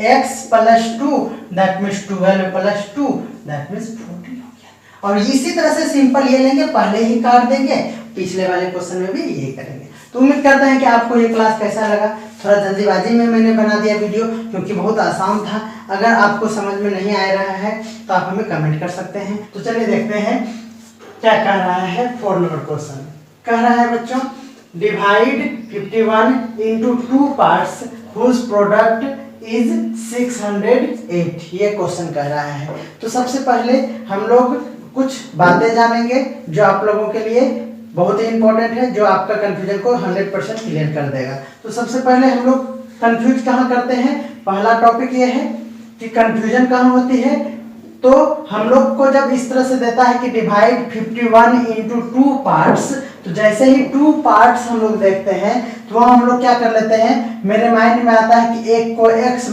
x plus 2 that means 12 plus 2 that means 14 हो गया। और इसी तरह से सिंपल ये लेंगे, पहले ही काट देंगे, पिछले वाले क्वेश्चन में भी ये करेंगे। तो उम्मीद करते हैं कि आपको ये क्लास कैसा लगा। थोड़ा जल्दीबाजी में मैंने बना दिया वीडियो, क्योंकि बहुत आसान था। अगर आपको समझ में नहीं आ रहा है तो आप हमें कमेंट कर सकते हैं। तो चलिए देखते हैं क्या कह रहा है 4 नंबर क्वेश्चन। कह रहा है बच्चों, divide 51 into 2 parts whose product is 608। ये क्वेश्चन कह रहा है। तो सबसे पहले हम लोग कुछ बातें जानेंगे जो आप लोगों के लिए बहुत ही इंपॉर्टेंट है, जो आपका कंफ्यूजन को 100% क्लियर कर देगा। तो सबसे पहले हम लोग कंफ्यूज कहाँ करते हैं, पहला टॉपिक ये है कि कंफ्यूजन कहाँ होती है। तो हम लोग को जब इस तरह से देता है कि डिवाइड 51 इंटू 2 पार्ट्स, तो जैसे ही 2 पार्ट्स हम लोग देखते हैं तो वहाँ हम लोग क्या कर लेते हैं, मेरे माइंड में आता है कि एक को x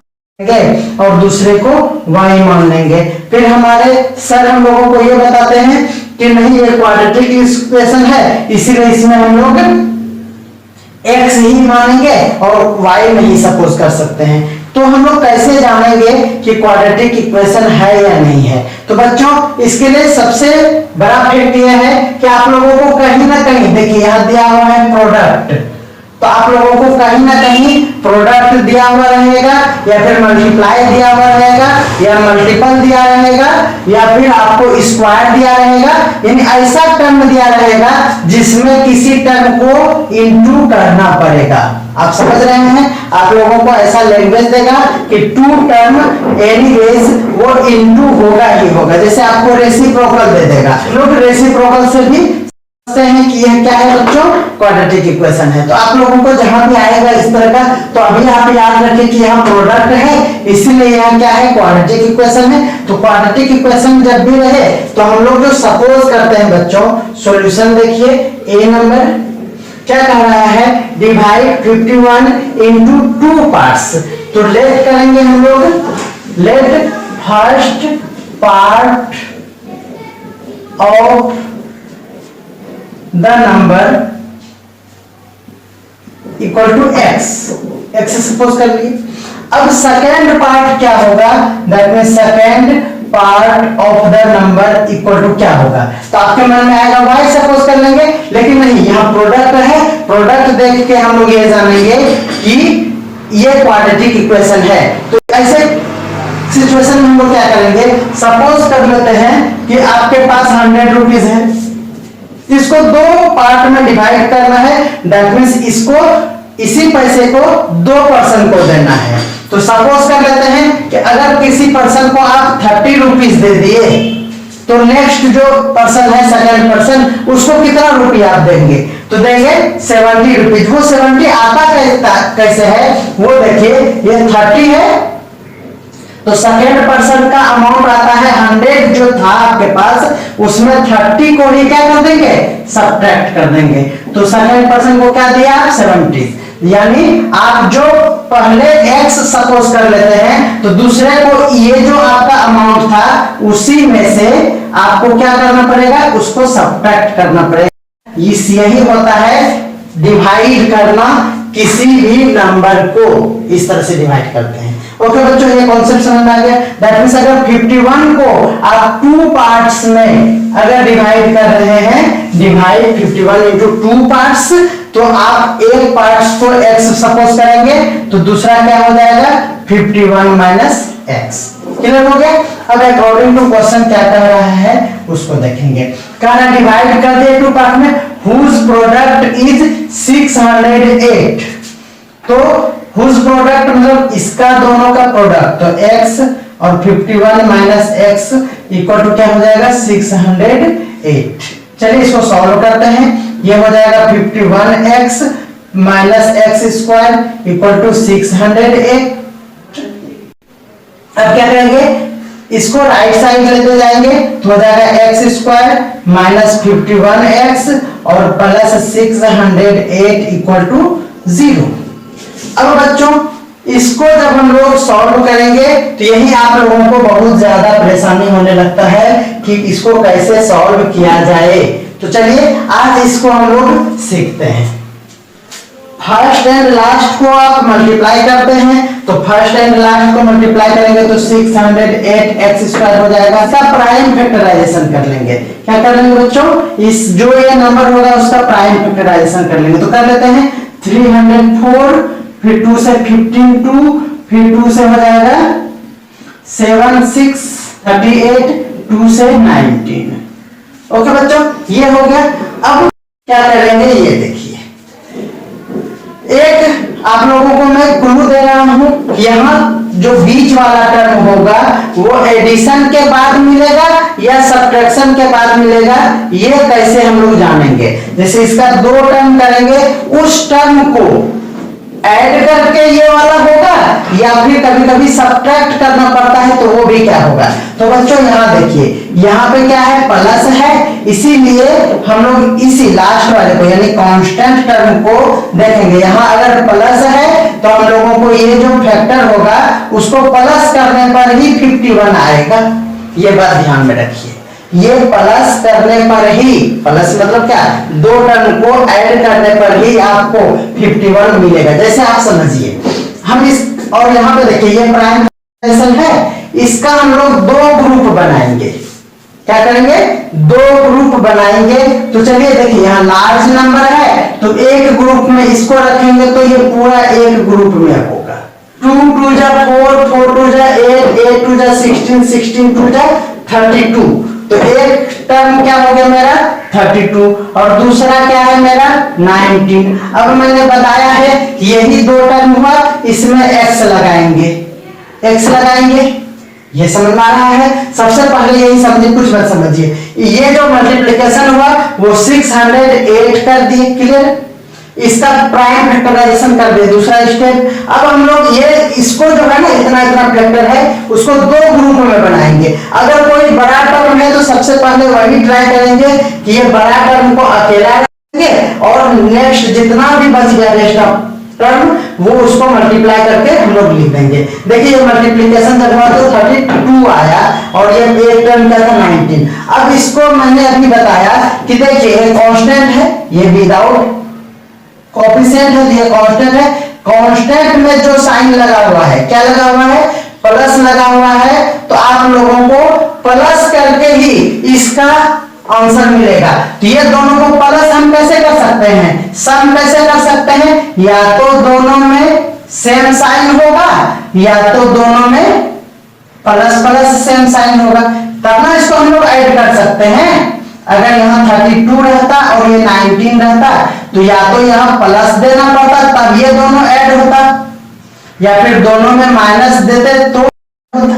और दूसरे को y मान लेंगे। फिर हमारे सर हम लोगों को ये बताते हैं कि नहीं, ये क्वाड्रेटिक इक्वेशन है, इसीलिए इसमें हम लोग x ही मानेंगे और y नहीं सपोज कर सकते हैं। तो हम लोग कैसे जानेंगे कि क्वाड्रेटिक इक्वेशन है या नहीं है। तो बच्चों इसके लिए सबसे बड़ा फैक्ट ये है कि आप लोगों को कहीं ना कहीं, देखिए यहाँ दिया हुआ है प्रोडक्ट, तो आप लोगों को कहीं ना कहीं प्रोडक्ट दिया हुआ रहेगा, या फिर मल्टीप्लाई दिया हुआ रहेगा, या मल्टीपल दिया रहेगा, या फिर आपको स्क्वायर दिया रहेगा। यानी ऐसा टर्म दिया रहेगा जिसमें किसी टर्म को इनटू करना पड़ेगा। आप समझ रहे हैं, आप लोगों को ऐसा लैंग्वेज देगा कि 2 टर्म एनीवेज वो इनटू होगा ही होगा। जैसे आपको रेसिप्रोकल दे देगा, लोग रेसिप्रोकल से भी हैं कि यह क्या है बच्चों, क्वाड्रेटिक इक्वेशन है। तो आप लोगों को जहां भी आएगा इस तरह का, तो अभी आप याद रखिए कि यहाँ प्रोडक्ट है, इसीलिए यहाँ क्या है, क्वाड्रेटिक इक्वेशन है। तो क्वाड्रेटिक इक्वेशन जब भी रहे तो हम लोग जो सपोज करते हैं बच्चों, सॉल्यूशन देखिए ए नंबर क्या कह रहा है, डिवाइड 51 इंटू 2 पार्ट्स। तो लेट करेंगे हम लोग, let first part of the number equal to x suppose कर लिए। अब सेकेंड पार्ट क्या होगा, that means second part of the number equal to क्या होगा। तो आपके मन में आएगा y सपोज कर लेंगे, लेकिन नहीं, यहाँ प्रोडक्ट है, प्रोडक्ट देख के हम लोग ये जानेंगे कि ये क्वाड्रेटिक इक्वेशन है। तो ऐसे सिचुएशन में हम लोग क्या करेंगे, सपोज कर लेते हैं कि आपके पास 100 रुपीज है, इसको 2 पार्ट में डिवाइड करना है, दैट मींस इसको, इसी पैसे को 2 पर्सन को देना है। तो सपोज कर लेते हैं कि अगर किसी पर्सन को आप 30 रुपीज दे दिए, तो नेक्स्ट जो पर्सन है, सेकंड पर्सन, उसको कितना रुपया आप देंगे, तो देंगे 70 रुपीज। वो 70 आता कैसे है वो देखिए, ये 30 है तो सेकेंड पर्सन का अमाउंट आता है 100 जो था आपके पास, उसमें 30 को ही क्या कर देंगे, सब्ट्रैक्ट कर देंगे। तो सेकेंड पर्सन को क्या दिया 70, यानी आप जो पहले x सपोज कर लेते हैं तो दूसरे को ये जो आपका अमाउंट था उसी में से आपको क्या करना पड़ेगा, उसको सब्ट्रैक्ट करना पड़ेगा। यही होता है डिवाइड करना, किसी भी नंबर को इस तरह से डिवाइड करते हैं। ओके बच्चों, ये कॉन्सेप्ट समझ में आ गया। दैट मींस अगर 51 को आप 2 पार्ट्स में अगर डिवाइड कर रहे हैं, डिवाइड 51 इनटू 2 पार्ट्स, तो आप एक पार्ट्स को x सपोज करेंगे तो दूसरा क्या हो जाएगा 51 माइनस x। क्लियर हो गया। अब अकॉर्डिंग टू क्वेश्चन क्या कह रहा है उसको देखेंगे। कह रहा डिवाइड कर दिए 2 पार्ट में, whose product is 608। तो whose प्रोडक्ट मतलब इसका दोनों का प्रोडक्ट, तो x और 51 माइनस x इक्वल टू क्या हो जाएगा 608। चलिए इसको सॉल्व करते हैं। ये हो जाएगा 51x minus X square equal to 608। अब क्या करेंगे, इसको राइट साइड लेते जाएंगे तो हो जाएगा एक्स स्क्वायर माइनस 51x और प्लस 608 इक्वल टू 0। अब बच्चों इसको जब हम लोग सॉल्व करेंगे तो यही आप लोगों को बहुत ज्यादा परेशानी होने लगता है कि इसको कैसे सॉल्व किया जाए। तो चलिए आज इसको हम लोग सीखते हैं। फर्स्ट एंड लास्ट को आप मल्टीप्लाई करते हैं, तो फर्स्ट एंड लास्ट को मल्टीप्लाई करेंगे तो 608x स्क्वायर हो जाएगा। इसका प्राइम फैक्टराइजेशन कर लेंगे। क्या कर लेंगे बच्चों, इस जो ये नंबर होगा उसका प्राइम फैक्टराइजेशन कर लेंगे। तो कर लेते हैं 304, फिर 2 से 15 2, फिर 2 से हो जाएगा 7 6 38, 2 से 19। ओके बच्चों, ये हो गया। अब क्या करेंगे ये देखिए, एक आप लोगों को मैं क्लू दे रहा हूं, यहाँ जो बीच वाला टर्म होगा वो एडिशन के बाद मिलेगा या सब्ट्रैक्शन के बाद मिलेगा, ये कैसे हम लोग जानेंगे। जैसे इसका 2 टर्म करेंगे, उस टर्म को ऐड करके ये वाला होगा या फिर कभी कभी सब्ट्रैक्ट करना पड़ता है तो वो भी क्या होगा। तो बच्चों यहाँ देखिए, यहाँ पे क्या है प्लस है, इसीलिए हम लोग इसी लास्ट वाले को यानी कांस्टेंट टर्म को देखेंगे। यहाँ अगर प्लस है तो हम लोगों को ये जो फैक्टर होगा उसको प्लस करने पर ही 51 आएगा। ये बात ध्यान में रखिए, ये प्लस करने पर ही, प्लस मतलब क्या, 2 टर्म को ऐड करने पर ही आपको 51 मिलेगा। जैसे आप समझिए हम इस, और यहाँ पे देखिए ये प्राइम फैक्टराइजेशन है, इसका हम लोग 2 ग्रुप बनाएंगे। क्या करेंगे, 2 ग्रुप बनाएंगे। तो चलिए देखिए यहाँ लार्ज नंबर है तो एक ग्रुप में इसको रखेंगे तो ये पूरा एक ग्रुप में होगा। 2 2 जा 4, 4 2 जा 8, 8 2 जा 16, 16 2 जा 32। तो एक टर्म क्या हो गया मेरा 32 और दूसरा क्या है मेरा 19। अब मैंने बताया है यही 2 टर्म हुआ, इसमें x लगाएंगे, x लगाएंगे। ये समझ में आ रहा है। सबसे पहले यही समझिए, कुछ मत समझिए। ये जो मल्टीप्लिकेशन हुआ वो 608 कर दिए, क्लियर। इसका प्राइम फैक्टराइजेशन कर दिए, दूसरा स्टेप। अब हम लोग ये इसको जो है ना इतना इतना फैक्टर है उसको 2 ग्रुप में बनाएंगे। अगर कोई बड़ा टर्म है तो सबसे पहले वही ट्राई करेंगे कि ये बड़ा टर्म को अकेला रखेंगे और नेक्स्ट जितना भी बच गया रेस्ट टर्म वो उसको मल्टीप्लाई करके हम लोग लिख देंगे। देखिए ये मल्टीप्लिकेशन जब हुआ तो 32 आया और ये एक टर्म क्या था 19। अब इसको मैंने अभी बताया कि देखिए ये कांस्टेंट है, ये विदाउट कोएफिशिएंट है, ये कांस्टेंट है। कांस्टेंट में जो साइन लगा हुआ है, क्या लगा हुआ है, प्लस लगा हुआ है। तो आप लोगों को प्लस करके ही इसका आंसर मिलेगा। तो ये दोनों को प्लस हम कैसे कर सकते हैं, सम कैसे कर सकते हैं, या तो दोनों में सेम साइन होगा या तो दोनों में प्लस प्लस सेम साइन होगा, तब ना इसको हम लोग ऐड कर सकते हैं। अगर यहाँ 32 रहता और ये 19 रहता तो या तो यहाँ प्लस देना पड़ता तब ये दोनों ऐड होता, या फिर दोनों में माइनस देते तो होता।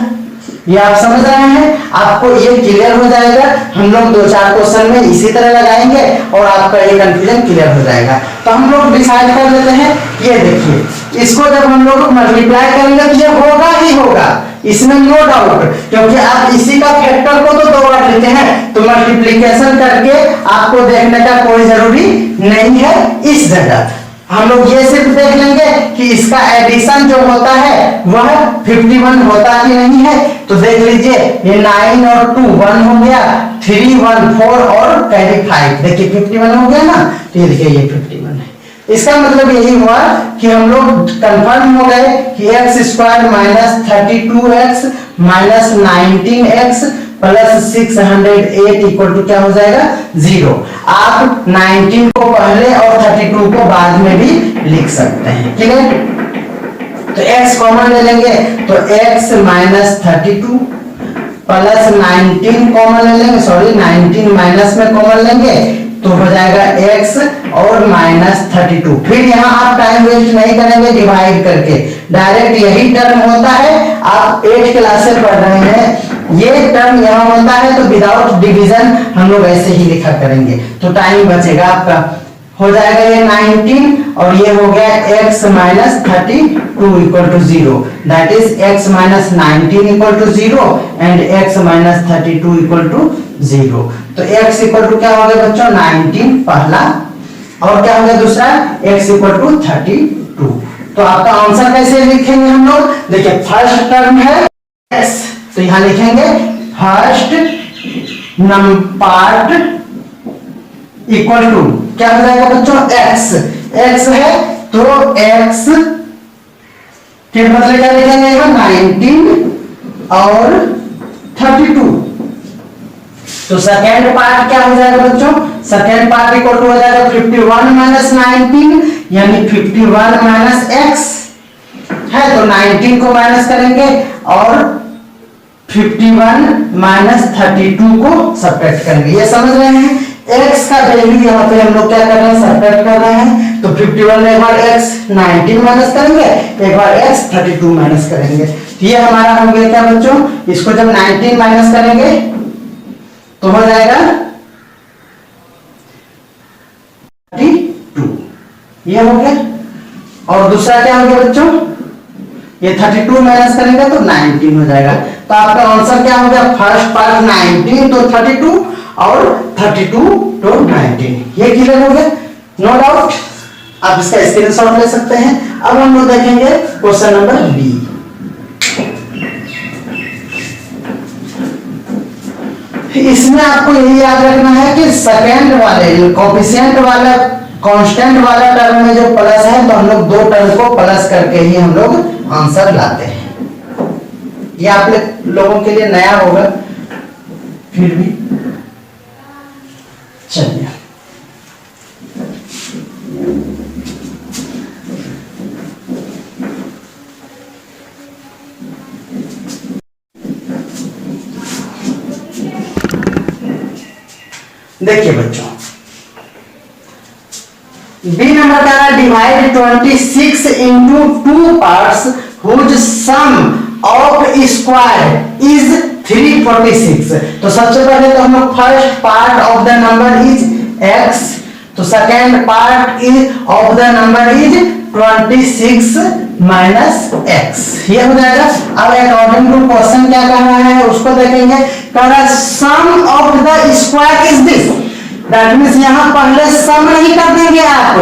ये आप समझ रहे हैं, आपको ये क्लियर हो जाएगा। हम लोग 2-4 क्वेश्चन में इसी तरह लगाएंगे और आपका ये कंफ्यूजन क्लियर हो जाएगा। तो हम लोग डिसाइड कर लेते हैं। ये देखिए, इसको जब हम लोग मल्टीप्लाई करेंगे तो ये होगा ही होगा, इसमें नो डाउट, क्योंकि आप इसी का फैक्टर को तो 2 बार लेते हैं, तो मल्टीप्लिकेशन करके आपको देखने का कोई जरूरी नहीं है। इस जगह हम लोग ये सिर्फ देख लेंगे कि इसका एडिशन जो होता है वह 51 होता कि नहीं है। तो देख लीजिए, ये 9 और 2 1 हो गया, 3 1 4 और कैरी 5, देखिए 51 हो गया ना। तो ये देखिए ये 51 है। इसका मतलब यही हुआ कि हम लोग कंफर्म हो गए कि x² minus 32x minus 19x plus 608 equal to क्या हो जाएगा 0। आप 19 को पहले और 32 को बाद में भी लिख सकते हैं, ठीक है। तो x कॉमन ले लेंगे तो x माइनस 32 प्लस 19 कॉमन ले लेंगे, सॉरी 19 माइनस में कॉमन लेंगे तो हो जाएगा x और माइनस 32। फिर यहाँ आप टाइम वेस्ट नहीं करेंगे डिवाइड करके, डायरेक्ट यही टर्म होता है। आप 8 क्लास से पढ़ रहे हैं, ये टर्म यहाँ होता है तो विदाउट डिवीजन हम लोग ऐसे ही लिखा करेंगे, तो टाइम बचेगा आपका। हो जाएगा ये 19 और ये हो गया x minus 32 equal to 0, that is x minus 19 equal to 0 and x minus 32 equal to 0। तो x इक्वल टू क्या हो गया बच्चों 19 पहला, और क्या हो गया दूसरा x इक्वल टू 32। तो आपका आंसर कैसे लिखेंगे हम लोग, देखिए फर्स्ट टर्म है x, तो यहां लिखेंगे फर्स्ट पार्ट इक्वल टू क्या हो जाएगा बच्चों x है तो x के बदले क्या लिखेंगे यहाँ 19 और 32। तो सेकेंड पार्ट क्या हो जाएगा बच्चों, सेकेंड पार्ट इक्वल टू हो जाएगा 51 माइनस 19 यानी 51 माइनस x है, तो 19 को माइनस करेंगे और 51 माइनस 32 को सब्ट्रैक्ट करेंगे। ये समझ रहे हैं, x का वैल्यू यहाँ पे हम लोग क्या कर रहे हैं सब्ट्रैक्ट कर रहे हैं। तो 51 में एक बार x 19 माइनस करेंगे, एक बार x 32 माइनस करेंगे। तो ये हमारा हो गया क्या बच्चों, इसको जब 19 माइनस करेंगे तो हो जाएगा 32, ये हो गया। और दूसरा क्या हो गया बच्चों, ये 32 माइनस करेंगे तो 19 हो जाएगा। तो आपका आंसर क्या हो गया, फर्स्ट पार्ट 19 तो 32 और 32 तो 19। ये क्लियर हो गया, नो डाउट। आप इसका स्क्रीनशॉट ले सकते हैं। अब हम लोग देखेंगे क्वेश्चन नंबर बी। इसमें आपको यही याद रखना है कि सेकेंड वाले कोएफिशिएंट वाला कांस्टेंट वाला टर्म में जो प्लस है तो हम लोग 2 टर्म को प्लस करके ही हम लोग आंसर लाते हैं। ये आप लोगों के लिए नया होगा, फिर भी चलिए देखिए बच्चों, बी नंबर का divide 26 into 2 parts whose sum of square is 346। तो सबसे पहले तो हम लोग first part of the number is x, तो second part is of the number is 26 minus x, ये हो जाएगा। अब अकॉर्डिंग टू क्वेश्चन क्या कह रहा है उसको देखेंगे। कह रहा है sum of the square is this, that means यहां पहले सम नहीं कर देंगे, आप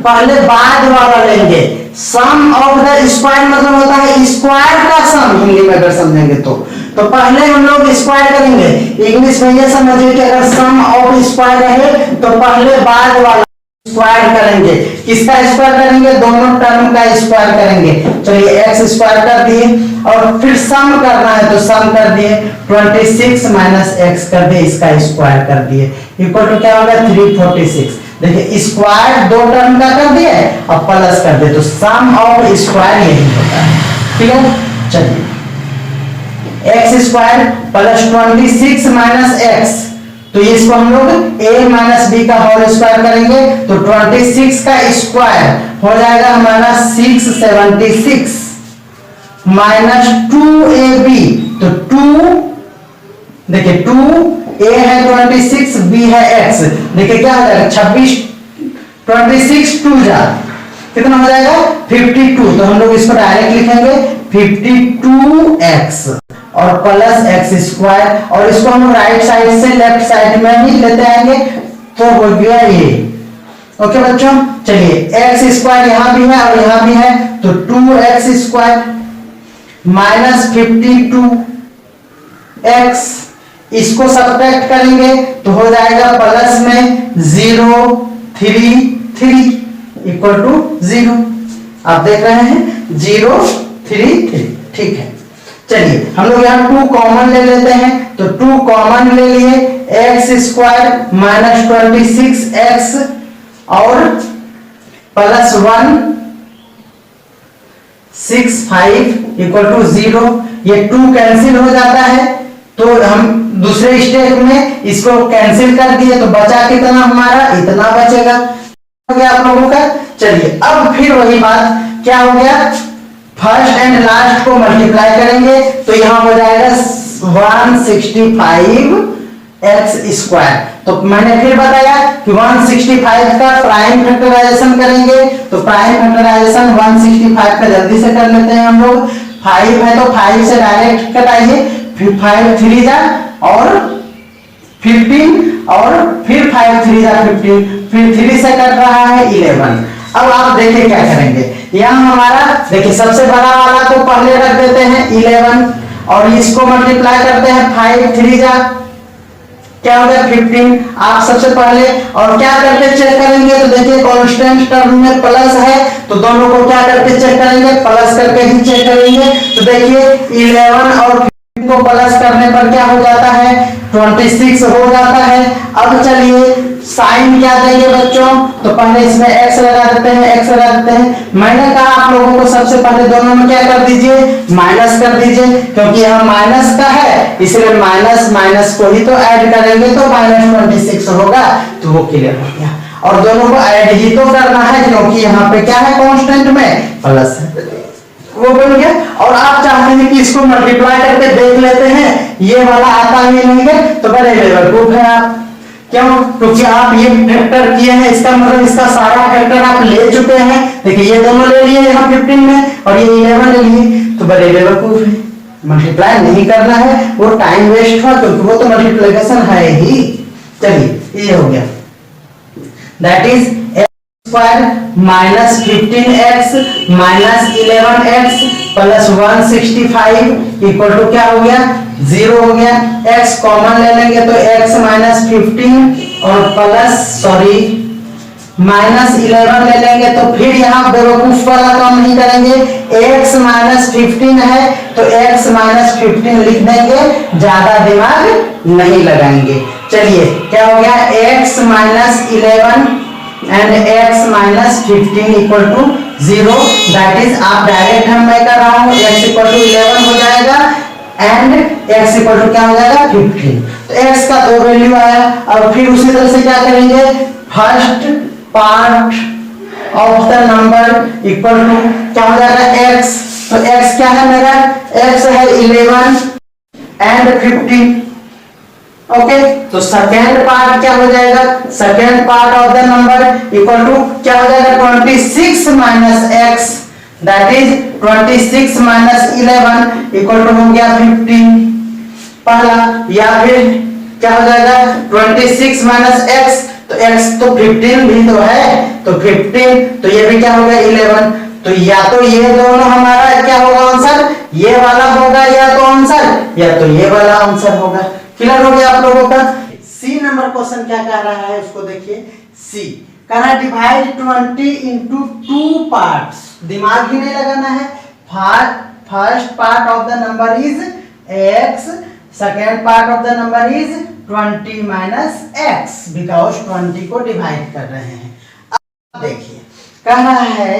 पहले बाद वाला लेंगे। सम ऑफ द स्क्वायर मतलब होता है स्क्वायर का सम, हिंदी में अगर समझेंगे तो पहले हम लोग स्क्वायर करेंगे। इंग्लिश में ये समझिए कि अगर सम ऑफ स्क्वायर रहे तो पहले बाद वाला स्क्वायर करेंगे। किसका स्क्वायर करेंगे, दोनों टर्म का स्क्वायर करेंगे। चलिए x स्क्वायर कर दिए और फिर सम करना है तो सम कर दिए, 26 माइनस x कर दिए, इसका स्क्वायर कर दिए, इक्वल टू क्या होगा 346। देखिए स्क्वायर 2 टर्म का कर दिए और प्लस कर दिए, तो सम ऑफ स्क्वायर यही होता है, ठीक है। चलिए x square plus 26 minus x, तो इसको हम लोग a माइनस बी का होल स्क्वायर करेंगे तो 26 का स्क्वायर हो जाएगा हमारा 676 माइनस 2ab, तो 2 देखिए 2 a है 26 b है x, देखिए क्या हो जाएगा 26 26 2 जा कितना हो जाएगा 52। तो हम लोग इसको डायरेक्ट लिखेंगे 52x और प्लस एक्स स्क्वायर, और इसको हम राइट साइड से लेफ्ट साइड में ही लेते आएंगे तो हो गया ये। ओके बच्चों, चलिए एक्स स्क्वायर यहां भी है और यहां भी है, तो 2x स्क्वायर माइनस 52x, इसको सब्ट्रैक्ट करेंगे तो हो जाएगा प्लस में 0 3 3 इक्वल टू 0। आप देख रहे हैं 0 3 3, ठीक है। चलिए हम लोग यहाँ 2 कॉमन ले लेते हैं, तो 2 कॉमन ले लिए, एक्स स्क्वायर माइनस 26x और प्लस 1 6 5 इक्वल टू 0। ये 2 कैंसिल हो जाता है, तो हम दूसरे स्टेप में इसको कैंसिल कर दिए, तो बचा कितना हमारा, इतना बचेगा। हो गया आप लोगों का। चलिए अब फिर वही बात क्या हो गया, फर्स्ट एंड लास्ट को मल्टीप्लाई करेंगे तो यहां हो जाएगा 165x स्क्वायर। तो मैंने फिर बताया कि 165 का प्राइम फैक्टराइजेशन करेंगे, तो प्राइम फैक्टराइजेशन 165 का जल्दी से कर लेते हैं हम लोग। 5 है तो 5 से डायरेक्ट कटाइए, फिर 5 3 जा और 15 और फिर 5 3 जा 15, फिर 3 से कट रहा है 11। अब आप देखिए क्या करेंगे, यहाँ हमारा देखिए सबसे बड़ा वाला को पहले रख देते हैं 11 और इसको मल्टीप्लाई करते हैं 5 3 जा क्या हो गया 15। आप सबसे पहले और क्या करके चेक करेंगे, तो देखिए कांस्टेंट टर्म में प्लस है तो दोनों को क्या करके चेक करेंगे, प्लस करके ही चेक करेंगे। तो देखिए 11 और 15 को प्लस करने पर क्या हो जाता है 26 हो जाता है। अब चलिए साइन क्या देंगे बच्चों, तो पहले इसमें x लगा देते हैं, x लगा देते हैं। मैंने कहा आप लोगों को सबसे पहले दोनों में क्या कर दीजिए, माइनस कर दीजिए, क्योंकि यह माइनस का है इसलिए माइनस माइनस को ही तो ऐड करेंगे तो माइनस 26 होगा, तो वो क्लियर हो गया। और दोनों को ऐड ही तो करना है क्योंकि यहाँ पे क्या है कांस्टेंट में प्लस है, वो बन गया। और आप चाहते हैं कि इसको मल्टीप्लाई करके देख लेते हैं, ये वाला आता ही नहीं है तो बड़े बेवकूफ है आप। क्यों, क्योंकि आप ये फैक्टर किए हैं, इसका मतलब इसका सारा फैक्टर आप ले चुके हैं। देखिए ये दोनों ले लिए यहाँ 15 में और ये 11 ले लिए, तो बड़े बेवकूफ है। मल्टीप्लाई नहीं करना है, वो टाइम वेस्ट हुआ क्योंकि वो तो मल्टीप्लिकेशन है ही। चलिए ये हो गया, that is square minus 15x minus 11x plus 165 equal to क्या हो गया 0 हो गया। x कॉमन ले लेंगे तो x माइनस 15 और प्लस माइनस 11 ले लेंगे, तो फिर यहाँ बेवकूफ वाला काम नहीं करेंगे। x माइनस 15 है तो x माइनस 15 लिख देंगे, ज्यादा दिमाग नहीं लगाएंगे। चलिए क्या हो गया x minus 11 and x minus 15 equal to 0, that is आप डायरेक्ट मैं कर रहा हूँ x इक्वल टू 11 हो जाएगा एंड x इक्वल टू क्या हो जाएगा 15। तो x का 2 वैल्यू आया। अब फिर उसी तरह से क्या करेंगे, first part of the number equal to क्या हो जाएगा x, तो x क्या है मेरा, x है 11 एंड 15। ओके, तो सेकेंड पार्ट क्या हो जाएगा, second part of the number equal to क्या हो जाएगा 26 minus x, that is 26 minus 11 equal to हो गया 15 पहला, या फिर क्या हो जाएगा 26 माइनस x, तो x तो 15 भी तो है, तो 15 तो ये भी क्या हो गया 11। तो या तो ये दोनों हमारा क्या होगा आंसर, ये वाला होगा या तो आंसर, या तो ये वाला आंसर होगा। क्लियर हो गया आप लोगों का। सी नंबर क्वेश्चन क्या कह रहा है उसको देखिए। सी कह रहा है डिवाइड 20 इनटू 2 पार्ट्स, दिमाग ही नहीं लगाना है। First part of the number is x, second part of the number is 20 minus x, because 20 को डिवाइड कर रहे हैं। अब देखिए कह रहा है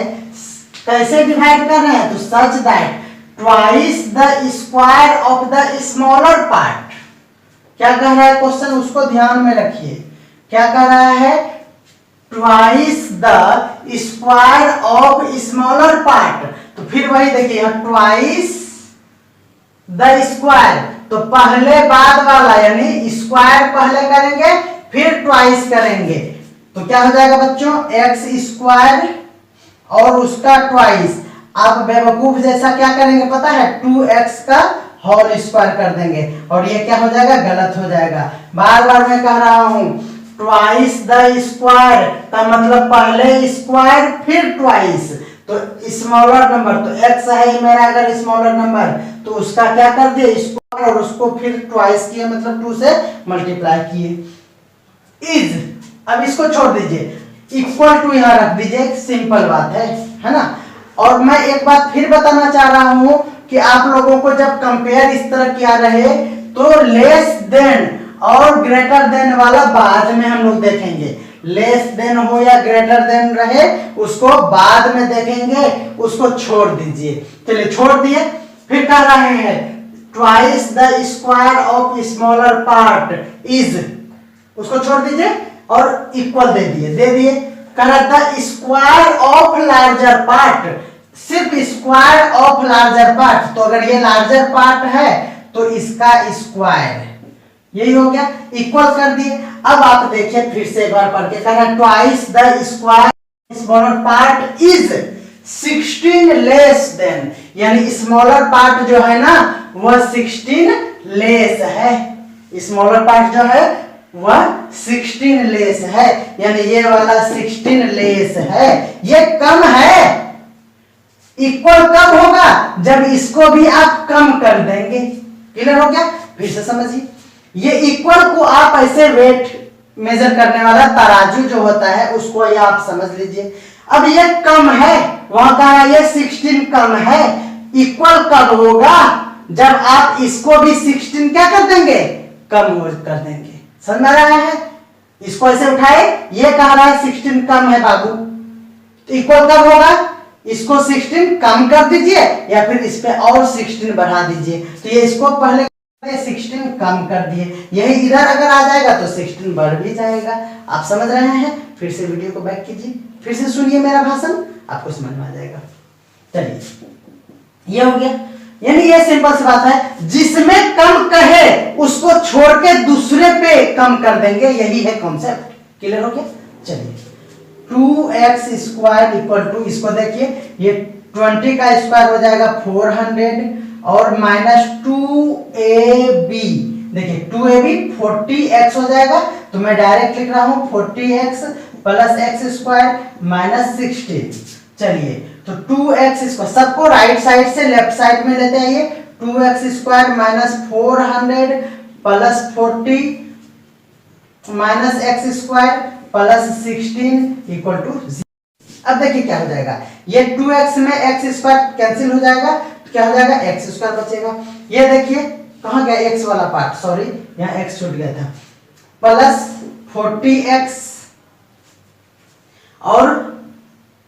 कैसे डिवाइड कर रहे हैं, तो such that twice the square of the smaller part. क्या कह रहा है क्वेश्चन, उसको ध्यान में रखिए। क्या कह रहा है, twice the square of smaller part. तो फिर वही देखिए ट्वाइस द स्क्वायर, तो पहले बाद वाला यानी स्क्वायर पहले करेंगे फिर ट्वाइस करेंगे, तो क्या हो जाएगा बच्चों एक्स स्क्वायर और उसका ट्वाइस। आप बेवकूफ जैसा क्या करेंगे पता है, 2x का होल स्क्वायर कर देंगे और ये क्या हो जाएगा, गलत हो जाएगा। बार बार मैं कह रहा हूं ट्वाइस द स्क्वायर का मतलब पहले स्क्वायर फिर ट्वाइस, तो स्मॉलर नंबर तो x है मेरा अगर स्मॉलर नंबर, तो उसका क्या कर दिए स्क्वायर और उसको फिर ट्वाइस किया, मतलब 2 से मल्टीप्लाई किए। इज, अब इसको छोड़ दीजिए, इक्वल टू यहां रख दीजिए, सिंपल बात है ना। और मैं एक बात फिर बताना चाह रहा हूं कि आप लोगों को जब कंपेयर इस तरह किया रहे तो लेस देन और ग्रेटर देन वाला बाद में हम लोग देखेंगे। लेस देन हो या ग्रेटर देन रहे उसको बाद में देखेंगे, उसको छोड़ दीजिए। चलिए छोड़ दिए, फिर कह रहे हैं twice the square of smaller part is, उसको छोड़ दीजिए और इक्वल दे दिए कह रहा था स्क्वायर ऑफ लार्जर पार्ट, सिर्फ स्क्वायर ऑफ लार्जर पार्ट, तो अगर ये लार्जर पार्ट है तो इसका स्क्वायर, यही हो गया, इक्वल कर दिए। अब आप देखिए फिर से एक बार पढ़ के, कह रहा twice the square smaller part is 16 less than, यानी स्मॉलर पार्ट जो है ना वह 16 लेस है, स्मॉलर पार्ट जो है वह 16 लेस है, यानी ये वाला 16 लेस है, ये कम है। इक्वल कब होगा, जब इसको भी आप कम कर देंगे। क्लियर हो गया, फिर से समझिए, ये इक्वल को आप ऐसे वेट मेजर करने वाला तराजू जो होता है उसको ये आप समझ लीजिए। अब ये कम है, वहां कहा ये 16 कम है, इक्वल कब होगा, जब आप इसको भी 16 क्या कर देंगे, कम कर देंगे। समझ में आ रहा है, इसको ऐसे उठाए, ये कह रहा है 16 कम है बाबू, तो इक्वल कब होगा, इसको 16 कम कर दीजिए या फिर इस पे और 16 बढ़ा दीजिए, तो ये इसको पहले 16 कम कर दिए, यही इधर अगर आ जाएगा तो 16 बढ़ भी जाएगा। आप समझ रहे हैं, फिर से वीडियो को बैक कीजिए, फिर से सुनिए मेरा भाषण, आपको समझ में आ जाएगा। चलिए ये हो गया, यानी ये सिंपल सी बात है, जिसमें कम कहे उसको छोड़ के दूसरे पे कम कर देंगे, यही है कॉन्सेप्ट। क्लियर हो गया, चलिए 2x स्क्वायर इक्वल टू, इसको देखिए ये 20 का स्क्वायर हो जाएगा 400 और माइनस 2ab, देखिए 2ab 40x हो जाएगा, तो मैं डायरेक्ट लिख रहा हूं 40x plus x square minus 16। चलिए तो 2x स्क्वायर, सबको राइट साइड से लेफ्ट साइड में लेते आइए, 2x square minus 400 plus 40 minus X square plus 16 equal to 0। अब देखिए क्या हो जाएगा, ये 2x में एक्स स्क्वायर कैंसिल हो जाएगा, तो क्या हो जाएगा एक्स स्क्वायर बचेगा। ये देखिए कहां गया x वाला पार्ट, सॉरी यहाँ x छूट गया था, प्लस 40x और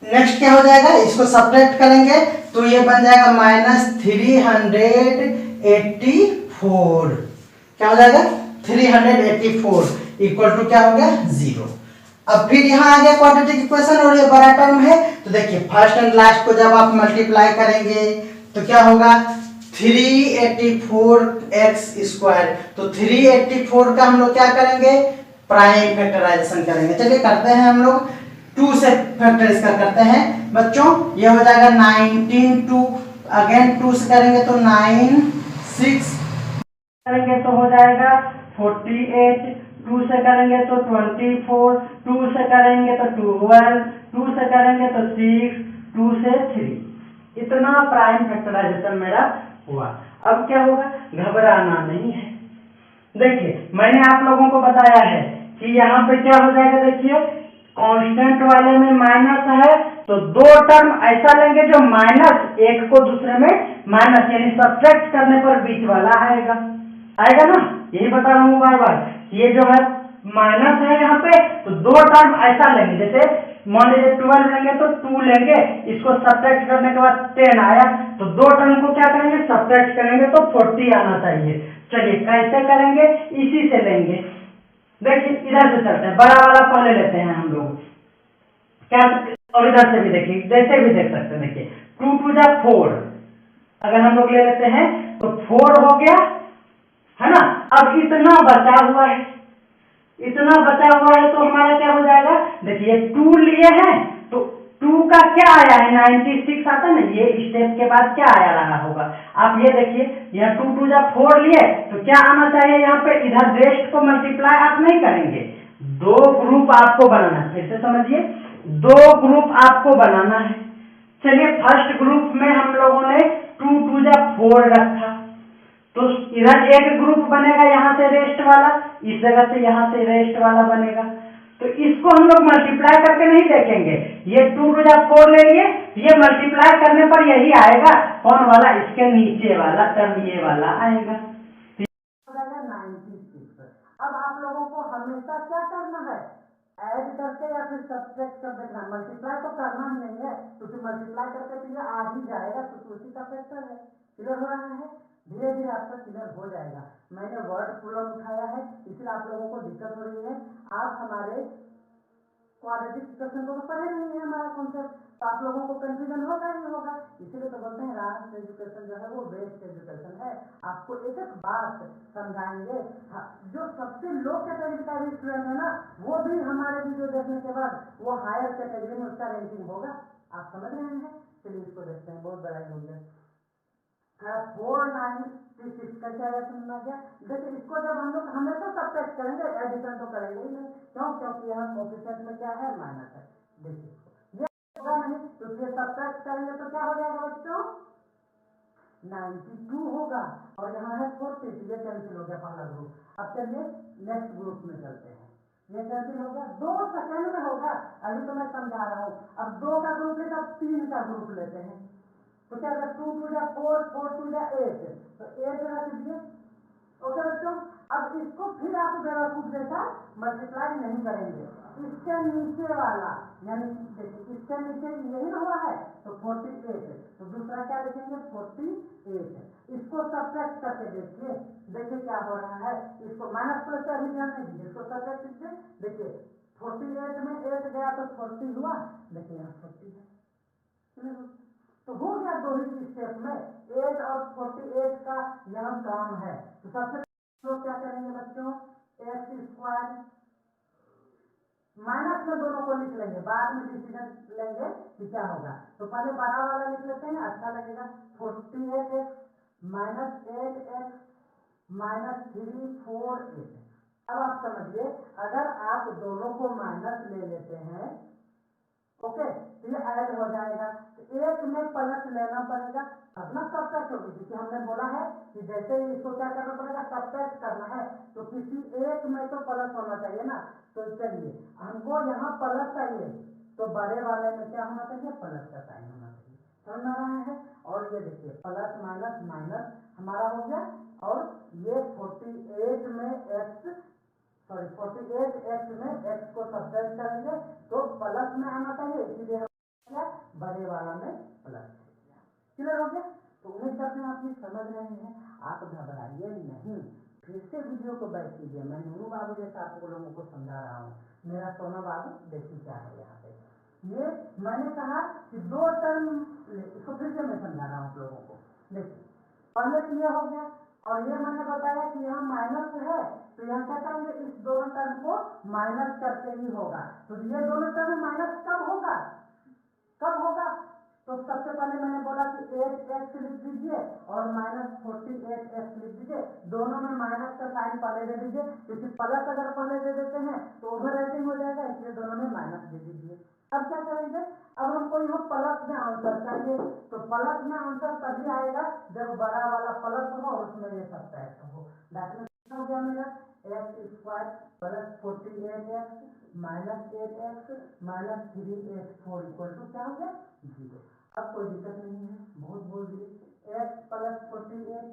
नेक्स्ट क्या हो जाएगा, इसको सब्ट्रैक्ट करेंगे तो ये बन जाएगा माइनस 384, क्या हो जाएगा 384 इक्वल टू क्या हो गया 0। अब फिर यहाँ आ गया क्वाड्रेटिक इक्वेशन और ये बड़ा टर्म है, तो देखिए फर्स्ट एंड लास्ट को जब आप मल्टीप्लाई करेंगे तो क्या होगा 384x स्क्वायर, तो 384 का हम लोग क्या करेंगे प्राइम फैक्टराइजेशन करेंगे। चलिए करते हैं हम लोग, 2 से फैक्टराइज करते हैं बच्चों, ये हो जाएगा 19, 2 अगेन 2 से करेंगे तो 9, 6 करेंगे तो हो जाएगा 48, 2 से करेंगे तो 24, 2 से करेंगे तो 12, 2 से करेंगे तो 6, 2 से 3, इतना प्राइम फैक्टराइजेशन मेरा हुआ। अब क्या होगा, घबराना नहीं है। देखिए मैंने आप लोगों को बताया है कि यहाँ पे क्या हो जाएगा, देखिए कांस्टेंट वाले में माइनस है तो 2 टर्म ऐसा लेंगे जो माइनस एक को दूसरे में माइनस, यानी सब्ट्रैक्ट करने पर बीच वाला आएगा ना, यही बता रहा हूँ बार बार, ये जो है माइनस है यहाँ पे, तो 2 टर्म ऐसा लेंगे, जैसे मान लीजिए 12 लेंगे तो 2 लेंगे, इसको सब्ट्रैक्ट करने के बाद 10 आया, तो 2 टर्म को क्या करेंगे सब्ट्रैक्ट करेंगे तो 40 आना चाहिए। चलिए कैसे करेंगे, इसी से लेंगे, देखिए इधर से चलते हैं, बड़ा वाला पहले लेते हैं हम लोग क्या, और इधर से भी देखिए जैसे भी देख सकते हैं, देखिए 2 2 जा 4, अगर हम लोग ले लेते हैं तो 4 हो गया, है ना। अब इतना बचा हुआ है, इतना बचा हुआ है तो हमारा क्या हो जाएगा, देखिए 2 लिए हैं तो 2 का क्या आया है 96 आता है ना, ये स्टेप के बाद क्या आया रहा होगा, आप ये देखिए यहाँ 2 2 जब 4 लिए तो क्या आना चाहिए यहाँ पे, इधर रेस्ट को मल्टीप्लाई आप नहीं करेंगे, 2 ग्रुप आपको बनाना है, फिर से समझिए 2 ग्रुप आपको बनाना है। चलिए फर्स्ट ग्रुप में हम लोगों ने 2 2 जब 4 रखा तो इधर एक ग्रुप बनेगा यहाँ से रेस्ट वाला, इस जगह से यहाँ से रेस्ट वाला बनेगा, तो इसको हम लोग मल्टीप्लाई करके नहीं देखेंगे, ये 2 2 जब 4 ले लिए, ये मल्टीप्लाई करने पर यही आएगा, कौन वाला, इसके नीचे वाला टर्म ये वाला आएगा, 96। अब आप लोगों को हमेशा क्या करना है, ऐड करके या फिर सब्ट्रैक्ट कर देना, मल्टीप्लाई तो करना ही नहीं है क्योंकि मल्टीप्लाई करके तो ये आ ही जाएगा, तो उसी का फैक्टर है। क्लियर हो रहा है, धीरे धीरे आपका क्लियर हो जाएगा। मैंने वर्ड प्रॉब्लम उठाया है इसलिए आप लोगों को दिक्कत हो रही है, आप हमारे क्वाड्रेटिक इक्वेशन को तो पढ़े नहीं है हमारा कॉन्सेप्ट, तो आप लोगों को कंफ्यूजन होगा ही होगा, इसीलिए तो बोलते हैं राष्ट्र एजुकेशन जो है वो बेस्ट एजुकेशन है, आपको एक एक बात समझाएंगे। जो सबसे लो कैटेगरी का भी स्टूडेंट है ना, वो भी हमारे वीडियो देखने के बाद वो हायर कैटेगरी में उसका रैंकिंग होगा, आप समझ रहे हैं। चलिए इसको देखते हैं, बहुत बड़ा यूज है 496 कैसे आया समझ गया। देखिए इसको जब हम लोग हमेशा सब्ट्रैक्ट करेंगे, एडिशन तो करेंगे ही नहीं, क्यों, क्योंकि यहाँ कोएफिशिएंट में क्या है माइनस है, देखिए ये होगा नहीं, तो ये सब्ट्रैक्ट करेंगे तो क्या हो जाएगा बच्चों 92 होगा, और यहाँ है 40, ये कैंसिल हो गया पहला ग्रुप। अब चलिए नेक्स्ट ग्रुप में चलते हैं, ये कैंसिल हो गया, 2 सेकंड में होगा, अभी तो मैं समझा रहा हूँ। अब 2 का ग्रुप लेकर अब 3 का ग्रुप लेते हैं, तो क्या 2 2 जा 4 4 2 जा 8, तो 8 रख दीजिए। ओके बच्चों, अब इसको फिर आप बेवकूफ जैसा मल्टीप्लाई नहीं करेंगे, इसके नीचे वाला, यानी देखिए इसके नीचे यही ना हुआ है तो 48, तो दूसरा क्या लिखेंगे 48, इसको सब्ट्रैक्ट करके देखिए, देखिए क्या हो रहा है, इसको माइनस प्लस से अभी ध्यान नहीं दीजिए, इसको सब्ट्रैक्ट कीजिए, देखिए 48 में 8 गया तो 40 हुआ, देखिए यहाँ 40 है, तो हो गया 2 ही स्टेप में 8 और 48 का यहाँ काम है। तो सबसे तो क्या करेंगे बच्चों, एक्स स्क्वायर माइनस में दोनों को लिख लेंगे, बाद में डिसीजन लेंगे कि क्या होगा, तो पहले बड़ा वाला लिख लेते हैं, अच्छा लगेगा, 48x माइनस 8x माइनस 3 4 8। अब आप समझिए अगर आप दोनों को माइनस ले लेते हैं, ओके, तो ये ऐड हो जाएगा, तो एक में प्लस लेना पड़ेगा, अपना सब्ट्रैक्ट होगी, क्योंकि हमने बोला है कि जैसे ही इसको क्या करना पड़ेगा सब्ट्रैक्ट करना है, तो किसी एक में तो प्लस होना चाहिए ना, तो चलिए हमको यहाँ प्लस चाहिए, तो बड़े वाले में क्या होना चाहिए, प्लस का साइन होना चाहिए, समझ आ रहा है। और ये देखिए प्लस माइनस माइनस हमारा हो गया, और ये 48 में एक्स 48x में x को सब्ट्रैक्ट करेंगे तो प्लस में आना चाहिए, इसीलिए हम क्या बड़े वाला में प्लस, क्लियर हो गया। तो उम्मीद करते हैं आप ये समझ रहे हैं, आप घबराइए नहीं, फिर से वीडियो को बैठ कीजिए, मैं नूरू बाबू जैसा आप लोगों को समझा रहा हूँ, मेरा सोना बाबू देखिए क्या है यहाँ पे, ये मैंने कहा कि 2 टर्म, इसको फिर से मैं समझा रहा हूँ आप लोगों को, देखिए पहले तो ये हो गया, और ये मैंने बताया कि यहाँ माइनस है, तो यहाँ क्या करेंगे इस दोनों टर्म को माइनस करके ही होगा, तो ये दोनों टर्म माइनस कब होगा, कब होगा, तो सबसे पहले मैंने बोला कि 8x लिख दीजिए और माइनस 48x लिख दीजिए, दोनों में माइनस का साइन पहले दे दीजिए, क्योंकि प्लस अगर पहले दे देते हैं तो ओवर राइटिंग हो जाएगा, इसलिए दोनों में माइनस दे दीजिए। अब क्या करेंगे, अब हमको यहाँ प्लस में आंसर चाहिए, तो प्लस में आंसर तभी आएगा जब बड़ा वाला प्लस हो और उसमें ये सब्ट्रैक्ट हो, दैट हो गया मेरा X square plus 48x minus 8x minus 3x4 equal to क्या हो गया 0। अब कोई दिक्कत नहीं है, बहुत बोल दिए, x प्लस 48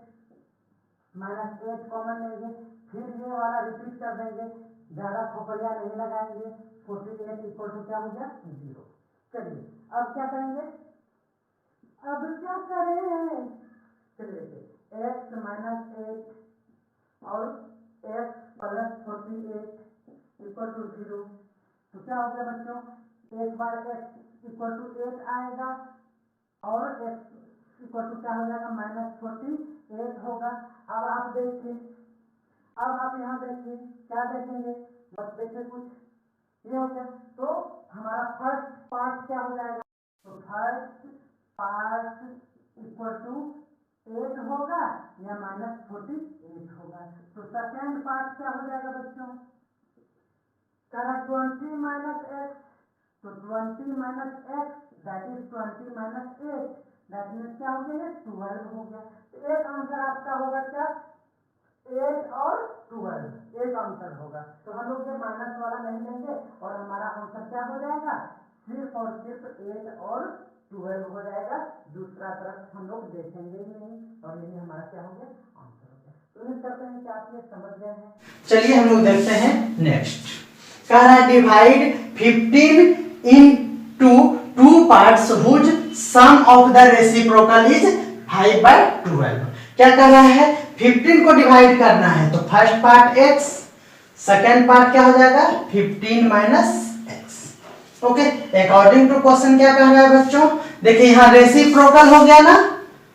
माइनस 8 कॉमन लेंगे, फिर ये वाला रिपीट कर देंगे, ज्यादा खोपड़िया नहीं लगाएंगे, 48 इक्वल टू क्या हो गया 0। चलिए अब क्या करेंगे, अब क्या करें, चलिए देखिए x माइनस 8 और x प्लस 48 इक्वल टू 0, तो क्या हो गया बच्चों, एक बार x इक्वल टू 8 आएगा और x इक्वल टू क्या हो जाएगा -48 होगा। अब आप देखिए, अब आप यहाँ देखिए क्या देखेंगे, बस देखिए कुछ ये हो गया। तो हमारा फर्स्ट पार्ट क्या हो जाएगा, तो फर्स्ट पार्ट इक्वल टू 8 होगा या -48 होगा। तो सेकेंड पार्ट क्या हो जाएगा बच्चों, करा 20 माइनस एक्स, तो 20 minus x that is 20 minus 8, that means क्या हो गया, 12 हो गया। तो एक आंसर आपका होगा क्या, 8 और 12 एक आंसर होगा। तो हम लोग ये माइनस वाला नहीं लेंगे और हमारा आंसर क्या हो जाएगा, सिर्फ और सिर्फ 8 और 12 हो जाएगा। दूसरा तरफ हम लोग देखेंगे ही नहीं और यही हमारा क्या हो गया, आंसर हो गया। तो उम्मीद करते हैं कि आप ये समझ गए हैं। चलिए हम लोग देखते हैं नेक्स्ट। कह रहा है divide 15 into 2 parts whose sum of the reciprocal is 5/12। क्या कर रहा है, 15 को डिवाइड करना है तो first part x, second part क्या हो जाएगा 15 minus x। Okay, according to question क्या कह रहा है बच्चों, देखिए यहाँ रेसिप्रोकल हो गया ना,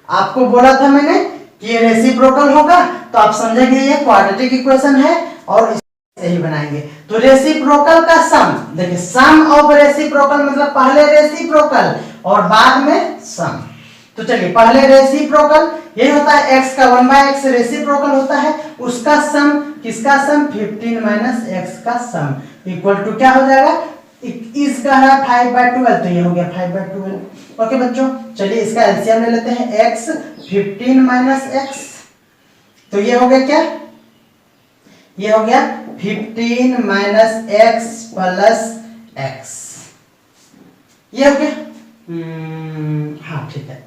आपको बोला था मैंने कि ये रेसिप्रोकल होगा, तो आप समझेंगे ये क्वाड्रेटिक इक्वेशन है और इसे ही बनाएंगे। तो रेसिप्रोकल का सम, देखिए सम ऑफ रेसिप्रोकल मतलब पहले रेसिप्रोकल और बाद में सम। तो चलिए पहले रेसिप्रोकल ये होता है x का 1/x रेसिप्रोकल होता है, उसका सम, किसका सम 15 माइनस x का सम इक्वल टू क्या हो जाएगा, इसका है 5/12, तो ये हो गया 5/12। ओके बच्चों, चलिए इसका एलसीएम ले लेते हैं, x 15 माइनस x, तो ये हो गया क्या, ये हो गया 15 माइनस x प्लस x, ये हो गया हाँ ठीक है,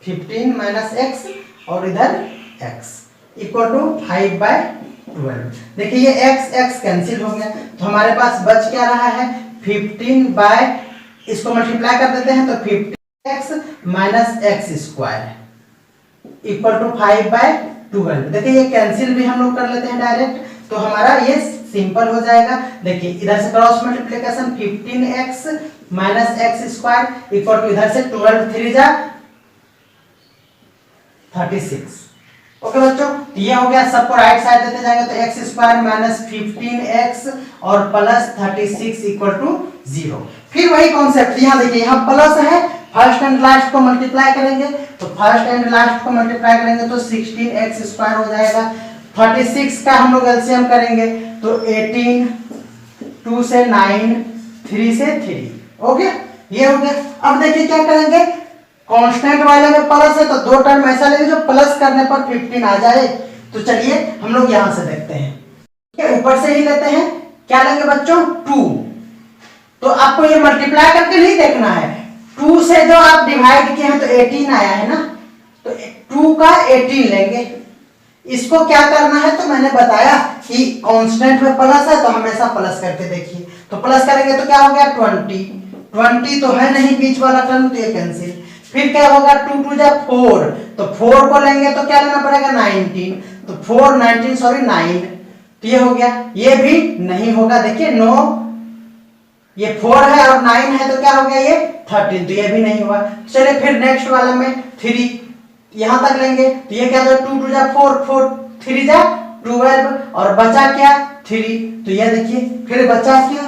15 माइनस x और इधर x इक्वल टू 5/12। देखिए ये x x कैंसिल हो गया, तो हमारे पास बच क्या रहा है 15 बाय, इसको मल्टीप्लाई कर देते हैं तो 15x minus x square equal to 5/12। देखिए ये कैंसिल भी हम लोग कर लेते हैं डायरेक्ट, तो हमारा ये सिंपल हो जाएगा। देखिए इधर से cross multiplication 15x minus x square equal to इधर से 12 3 जा 36। ओके बच्चों, तो ये हो गया, सबको राइट साइड देते जाएंगे तो x स्क्वायर माइनस 15x और प्लस 36 इक्वल टू 0। फिर वही कॉन्सेप्ट, यहाँ देखिए यहाँ प्लस है, फर्स्ट एंड लास्ट को मल्टीप्लाई करेंगे तो फर्स्ट एंड लास्ट को मल्टीप्लाई करेंगे तो 16x स्क्वायर हो जाएगा। 36 का हम लोग एलसीएम करेंगे तो 18, 2 से 9, 3 से 3। ओके, ये हो गया। अब देखिए क्या करेंगे, कांस्टेंट वाले में प्लस है तो दो टर्म ऐसा लेंगे जो प्लस करने पर 15 आ जाए। तो चलिए हम लोग यहां से देखते हैं, ऊपर से ही लेते हैं, क्या लेंगे बच्चों 2। तो आपको ये मल्टीप्लाई करके नहीं देखना है, 2 से जो आप डिवाइड किए हैं तो 18 आया है ना, तो 2 का 18 लेंगे। इसको क्या करना है तो मैंने बताया कि कांस्टेंट में प्लस है तो हमेशा प्लस करके देखिए, तो प्लस करेंगे तो क्या हो गया 20 तो है नहीं बीच वाला टर्म, तो ये कैंसिल। फिर क्या होगा 2 2 जा 4, तो 4 को लेंगे तो क्या लेना पड़ेगा 19, तो 4 19 सॉरी 9, तो ये हो गया। ये भी नहीं होगा, देखिए 9, ये 4 है और 9 है तो क्या हो गया ये 13, तो ये भी नहीं हुआ। चलिए फिर नेक्स्ट वाले में 3 यहां तक लेंगे तो ये क्या होगा 2 2 जा 4, 4 3 जा 12 और बचा क्या 3, तो ये देखिए फिर बचा क्या,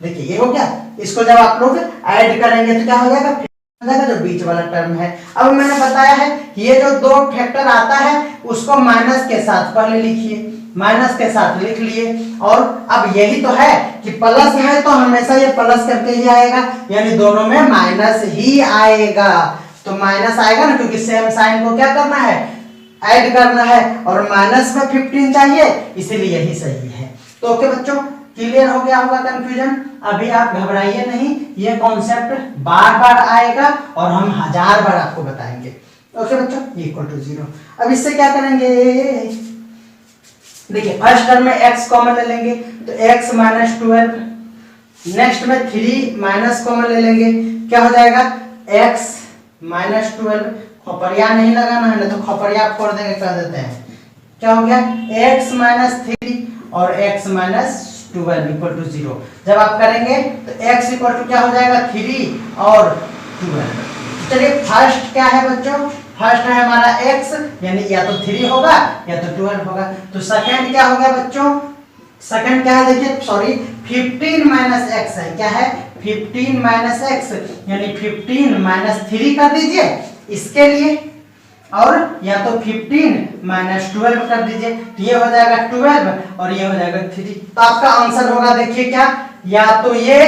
देखिए ये हो गया। इसको जब आप लोग ऐड करेंगे तो क्या हो जाएगा जो बीच वाला टर्म है। अब मैंने बताया है ये जो दो फैक्टर आता है उसको माइनस के साथ पहले लिखिए, माइनस के साथ लिख लिए, और अब यही तो है कि प्लस है तो हमेशा ये प्लस करके ही आएगा, यानी दोनों में माइनस ही आएगा। तो माइनस आएगा ना, क्योंकि सेम साइन को क्या करना है ऐड करना है, और माइनस में 15 चाहिए, इसीलिए यही सही है। तो ओके बच्चों, क्लियर हो गया होगा कंफ्यूजन। अभी आप घबराइए नहीं, ये कॉन्सेप्ट बार बार आएगा और हम 1000 बार आपको बताएंगे। ओके बच्चों, इक्वल टू 0। अब इससे क्या करेंगे, देखिए फर्स्ट टर्म में x कॉमन ले लेंगे तो x माइनस 12, नेक्स्ट में 3 माइनस कॉमन ले लेंगे, क्या हो जाएगा x माइनस 12। खोपड़िया नहीं लगाना है, ना तो खोपड़िया फोड़ देंगे, कर देते हैं, क्या हो गया x माइनस 3 और x माइनस 12 इक्वल टू 0। जब आप करेंगे तो x इक्वल टू क्या हो जाएगा 3 और 12, चलिए फर्स्ट क्या है बच्चों, फर्स्ट है हमारा x, यानी या तो 3 होगा या तो 12 होगा। तो सेकंड क्या होगा बच्चों, सेकंड क्या है देखिए, सॉरी 15 माइनस एक्स है, क्या है 15 माइनस एक्स, यानी 15 माइनस 3 कर दीजिए इसके लिए, और या तो 15 माइनस 12 कर दीजिए, तो ये हो जाएगा 12 और ये हो जाएगा 3। तो आपका आंसर होगा देखिए क्या, या तो ये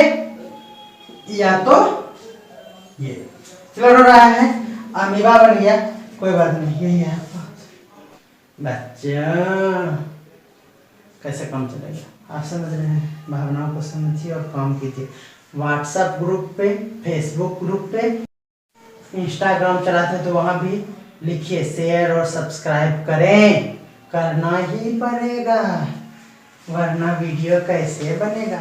या तो ये। क्लियर हो रहा है, अमीबा बन गया, कोई बात नहीं, यही है बच्चों। कैसे काम चलेगा आप समझ रहे हैं, भावनाओं को समझिए और काम कीजिए। व्हाट्सएप ग्रुप पे, फेसबुक ग्रुप पे, इंस्टाग्राम चलाते हैं तो वहाँ भी लिखिए शेयर और सब्सक्राइब करें, करना ही पड़ेगा वरना वीडियो कैसे बनेगा।